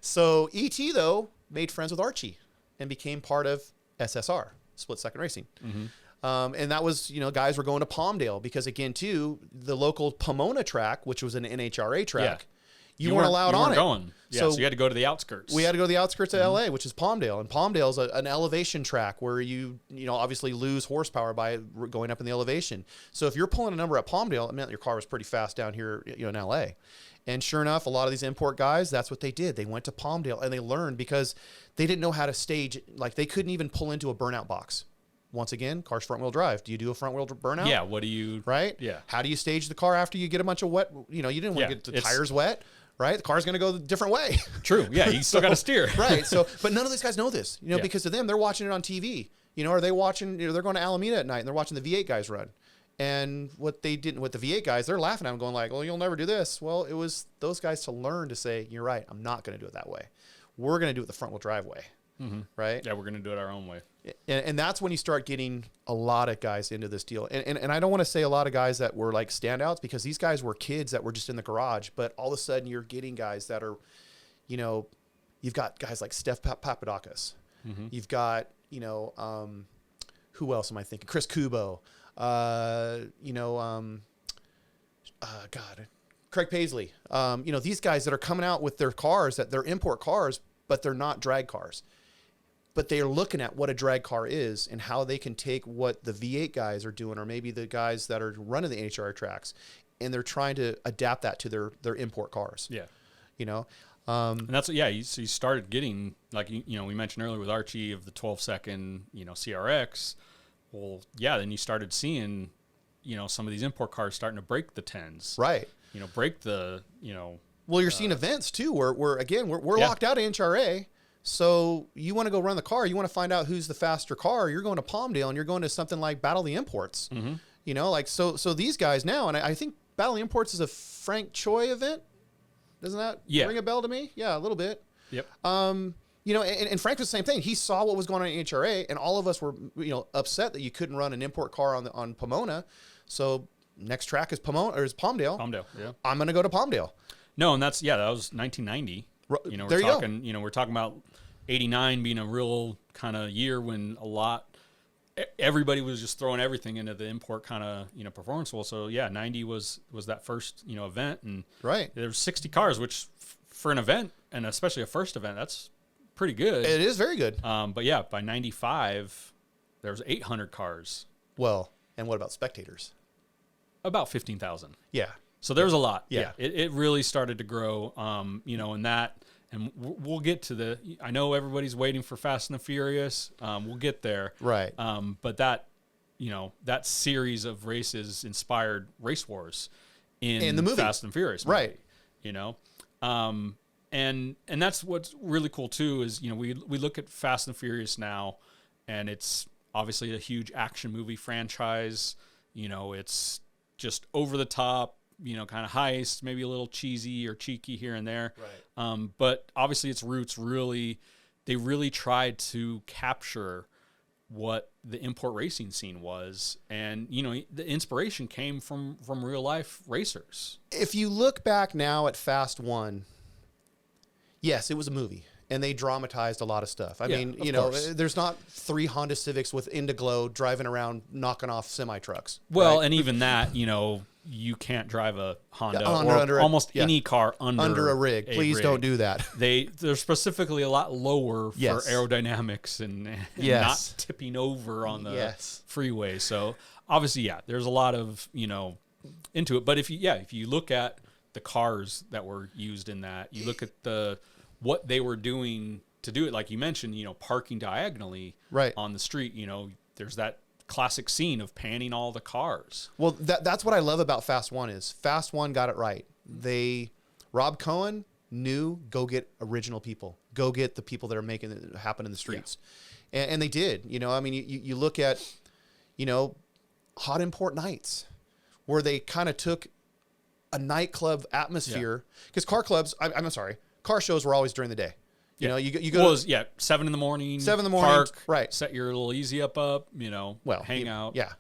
So E.T., though, made friends with Archie and became part of SSR, Split Second Racing. Mm-hmm. And that was, guys were going to Palmdale because, again, too, the local Pomona track, which was an NHRA track, you weren't allowed on it. Going. Yeah, so you had to go to the outskirts. We had to go to the outskirts of LA, which is Palmdale. And Palmdale's an elevation track where you obviously lose horsepower by going up in the elevation. So if you're pulling a number at Palmdale, it meant your car was pretty fast down here, in LA. And sure enough, a lot of these import guys, that's what they did. They went to Palmdale and they learned because they didn't know how to stage, like they couldn't even pull into a burnout box. Once again, car's front wheel drive. Do you do a front wheel burnout? Yeah. What do you? Right. Yeah. How do you stage the car after you get a bunch of wet? You didn't want to get the tires wet, right? The car's going to go a different way. True. Yeah. You still got to steer. Right. So, but none of these guys know this, because to them, they're watching it on TV, are they watching, they're going to Alameda at night and they're watching the V8 guys run. And what they didn't with the V8 guys, they're laughing at them going like, well, you'll never do this. Well, it was those guys to learn to say, you're right. I'm not going to do it that way. We're going to do it the front wheel drive way. Mm-hmm. Right. Yeah. We're going to do it our own way. And that's when you start getting a lot of guys into this deal. And I don't want to say a lot of guys that were like standouts because these guys were kids that were just in the garage, but all of a sudden you're getting guys that are, you've got guys like Steph Papadakis. Mm-hmm. You've got, who else am I thinking? Chris Kubo. Craig Paisley. These guys that are coming out with their cars that they're import cars, but they're not drag cars. But they are looking at what a drag car is and how they can take what the V8 guys are doing, or maybe the guys that are running the NHRA tracks, and they're trying to adapt that to their import cars. Yeah. And that's, so you started getting, like, we mentioned earlier with Archie of the 12-second, CRX. Well, yeah, then you started seeing, some of these import cars starting to break the 10s. Right. Break the, Well, you're seeing events too, where again, we're locked out of NHRA. So you want to go run the car, you want to find out who's the faster car. You're going to Palmdale and you're going to something like Battle of the Imports. Mm-hmm. So these guys now, and I think Battle of the Imports is a Frank Choi event. Doesn't that ring a bell to me? Yeah, a little bit. Yep. And Frank was the same thing. He saw what was going on in NHRA, and all of us were, upset that you couldn't run an import car on Pomona. So next track is Palmdale. Palmdale, yeah. I'm going to go to Palmdale. No, and that was 1990. We're talking about 89 being a real kind of year when everybody was just throwing everything into the import kind of, performance wheel. So yeah, 90 was that first, event, and there was 60 cars, which for an event, and especially a first event, that's pretty good. It is very good. But yeah, by 95, there was 800 cars. Well, and what about spectators? About 15,000. Yeah. So there was a lot. Yeah. It really started to grow, and that, and we'll get to I know everybody's waiting for Fast and the Furious. We'll get there. Right. But that, that series of races inspired Race Wars in the movie Fast and Furious movie, right. And that's what's really cool too is, we look at Fast and Furious now, and it's obviously a huge action movie franchise. It's just over the top, kind of heist, maybe a little cheesy or cheeky here and there. Right. But obviously its roots they really tried to capture what the import racing scene was. And, the inspiration came from real life racers. If you look back now at Fast 1, yes, it was a movie. And they dramatized a lot of stuff. I mean, there's not 3 Honda Civics with Indiglo driving around knocking off semi-trucks. Well, right? And even that, you can't drive a Honda under almost any car under a rig. Please don't do that. They're specifically a lot lower for aerodynamics and not tipping over on the freeway. So obviously, there's a lot of, into it. But if you look at the cars that were used in that, you look at what they were doing to do it, like you mentioned, parking diagonally on the street, there's that classic scene of panning all the cars. Well, that's what I love about Fast 1 is Fast 1 got it right. Rob Cohen knew, go get original people, go get the people that are making it happen in the streets. Yeah. And they did, I mean, you look at, Hot Import Nights, where they kind of took a nightclub atmosphere, because car shows were always during the day. You go 7 in the morning, park, right? Set your little easy up, hang out. Yeah.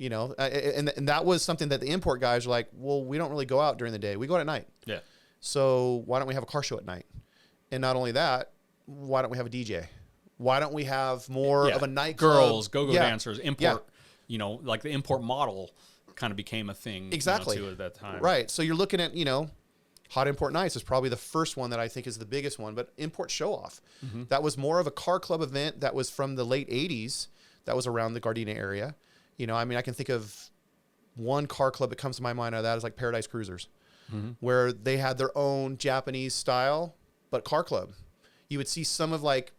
And that was something that the import guys were like, well, we don't really go out during the day. We go out at night. Yeah. So why don't we have a car show at night? And not only that, why don't we have a DJ? Why don't we have more of a nightclub? Girls, go-go dancers, import, like the import model kind of became a thing. Exactly. Too, at that time. Right. So you're looking at, Hot Import Nights is probably the first one that I think is the biggest one, but Import Show Off. Mm-hmm. That was more of a car club event that was from the late 80s that was around the Gardena area. You know, I mean, I can think of one car club that comes to my mind out of that is like Paradise Cruisers, where they had their own Japanese style, but car club. You would see some of like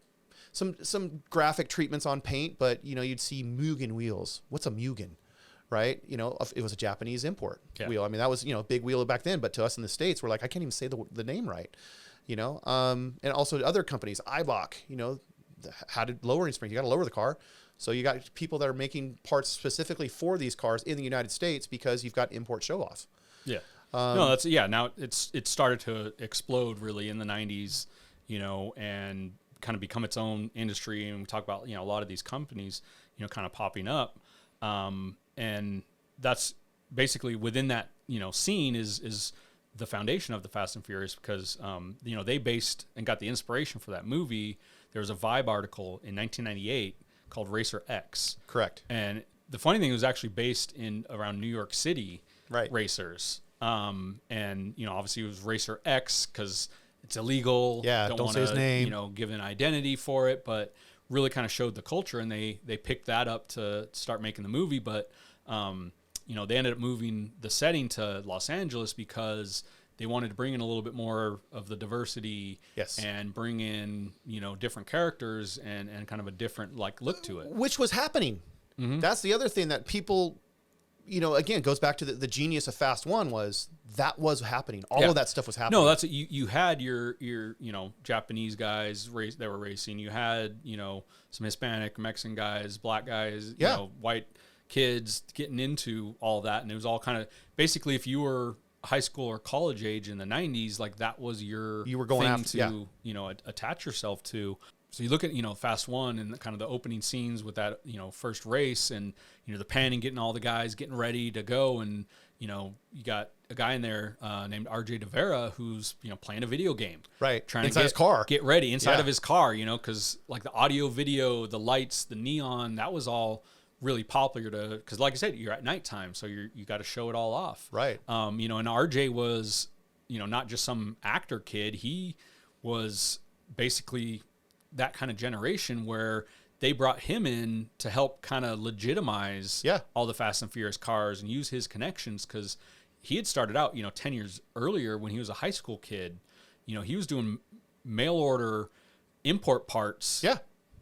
some graphic treatments on paint, but you know, you'd see Mugen wheels. What's a Mugen? Right? You know, it was a Japanese import wheel. I mean, that was, you know, a big wheel back then, but to us in the States, we're like, I can't even say the name right, you know? And also other companies, Eibach, you know, had lowering springs. You got to lower the car. So you got people that are making parts specifically for these cars in the United States because you've got import show off. Yeah. No, that's, yeah. Now it started to explode really in the 90s, you know, and kind of become its own industry. And we talk about, you know, a lot of these companies, you know, kind of popping up. And that's basically within that, you know, scene is the foundation of the Fast and Furious because, you know, they based and got the inspiration for that movie. There was a Vibe article in 1998 called Racer X. Correct. And the funny thing, it was actually based in around New York City racers. And, you know, obviously it was Racer X because it's illegal. Yeah, don't say his name. You know, give an identity for it, but really kind of showed the culture, and they picked that up to start making the movie. But you know, they ended up moving the setting to Los Angeles because they wanted to bring in a little bit more of the diversity and bring in, you know, different characters and kind of a different like look to it, which was happening. That's the other thing that people, you know, again, goes back to the genius of Fast One was happening. All of that stuff was happening. No, that's you had your you know, Japanese guys that were racing. You had, you know, some Hispanic, Mexican guys, black guys, you know, white kids getting into all that, and it was all kind of basically if you were high school or college age in the 90s, like that was you were going after to you know, attach yourself to. So you look at, you know, Fast One and kind of the opening scenes with that, you know, first race and, you know, the panning, getting all the guys getting ready to go. And, you know, you got a guy in there named RJ De Vera who's, you know, playing a video game. Right. Trying inside to his car. Get ready inside of his car, you know, because like the audio, video, the lights, the neon, that was all really popular because like I said, you're at nighttime. So you got to show it all off. Right. You know, and RJ was, you know, not just some actor kid. He was basically that kind of generation where they brought him in to help kind of legitimize all the Fast and Furious cars and use his connections because he had started out, you know, 10 years earlier when he was a high school kid. You know, he was doing mail order import parts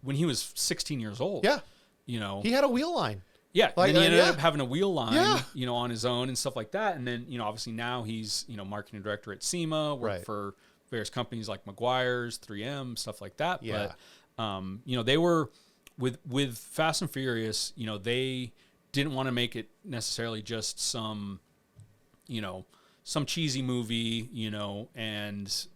when he was 16 years old. Yeah. You know, he had a wheel line. Yeah. Like, and he ended up having a wheel line, you know, on his own and stuff like that. And then, you know, obviously now he's, you know, marketing director at SEMA, worked for various companies like Meguiar's, 3M, stuff like that. Yeah. But, you know, they were with Fast and Furious, you know, they didn't want to make it necessarily just some, you know, some cheesy movie, you know, and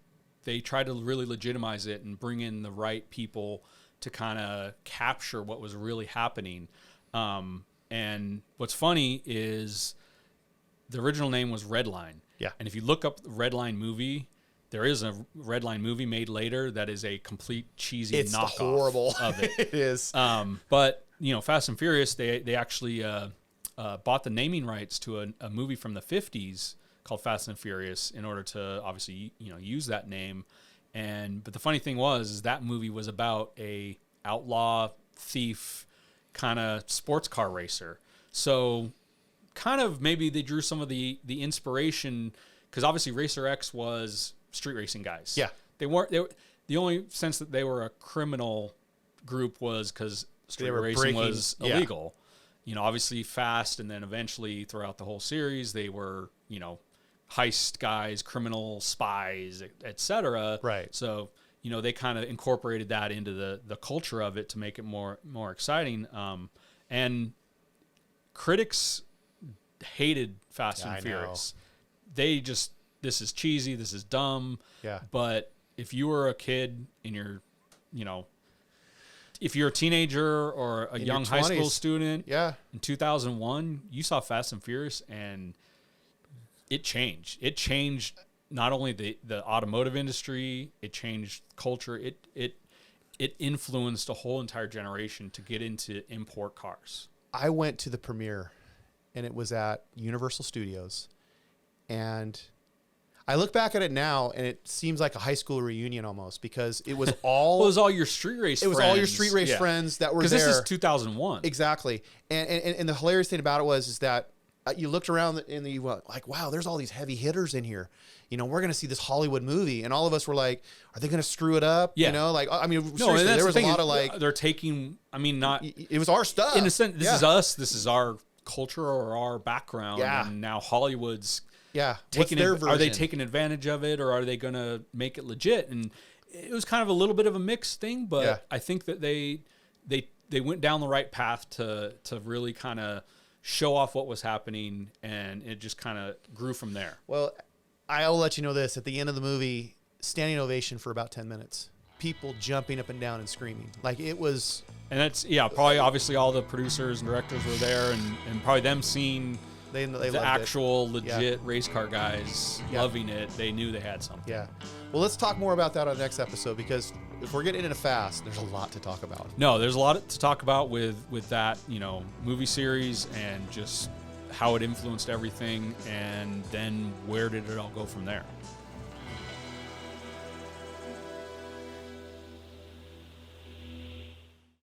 they tried to really legitimize it and bring in the right people to kind of capture what was really happening. And what's funny is the original name was Redline. Yeah. And if you look up the Redline movie, there is a Redline movie made later that is a complete cheesy knockoff horrible of it. It is. But, you know, Fast and Furious, they actually bought the naming rights to a movie from the 50s called Fast and Furious in order to obviously, you know, use that name. But the funny thing is that movie was about a outlaw thief kind of sports car racer. So kind of maybe they drew some of the inspiration because obviously Racer X was street racing guys. Yeah. They weren't the only sense that they were a criminal group was because street racing was illegal. You know, obviously Fast, and then eventually throughout the whole series they were, you know, heist guys, criminal spies, etc. Right. So, you know, they kind of incorporated that into the culture of it to make it more exciting. And critics hated Fast and Furious. They just, this is cheesy, this is dumb. Yeah. But if you were a kid in your, you know, if you're a teenager or a young high school student in 2001, you saw Fast and Furious and it changed. It changed not only the automotive industry, it changed culture. It influenced a whole entire generation to get into import cars. I went to the premiere and it was at Universal Studios, and I look back at it now, and it seems like a high school reunion almost, because it was all Well, it was all your street race. it was all your street race friends that were there. Because this is 2001. Exactly. And the hilarious thing about it is that you looked around and you went like, wow, there's all these heavy hitters in here. You know, we're going to see this Hollywood movie. And all of us were like, are they going to screw it up? Yeah. You know, like, I mean, No, seriously, and there was a lot is, of like, they're taking, I mean, not it was our stuff. in a sense, this is us. This is our culture or our background. Yeah. And now Hollywood's taking their version. Are they taking advantage of it, or are they going to make it legit? And it was kind of a little bit of a mixed thing, but I think that they went down the right path to really kind of show off what was happening, and it just kind of grew from there. Well, I'll let you know this. At the end of the movie, standing ovation for about 10 minutes. People jumping up and down and screaming. Like, it was... And that's, probably obviously all the producers and directors were there, and probably them seeing the actual legit race car guys loving it. They knew they had something. Yeah. Well, let's talk more about that on the next episode, because if we're getting into fast, there's a lot to talk about. No, there's a lot to talk about with that, movie series, and just how it influenced everything, and then where did it all go from there.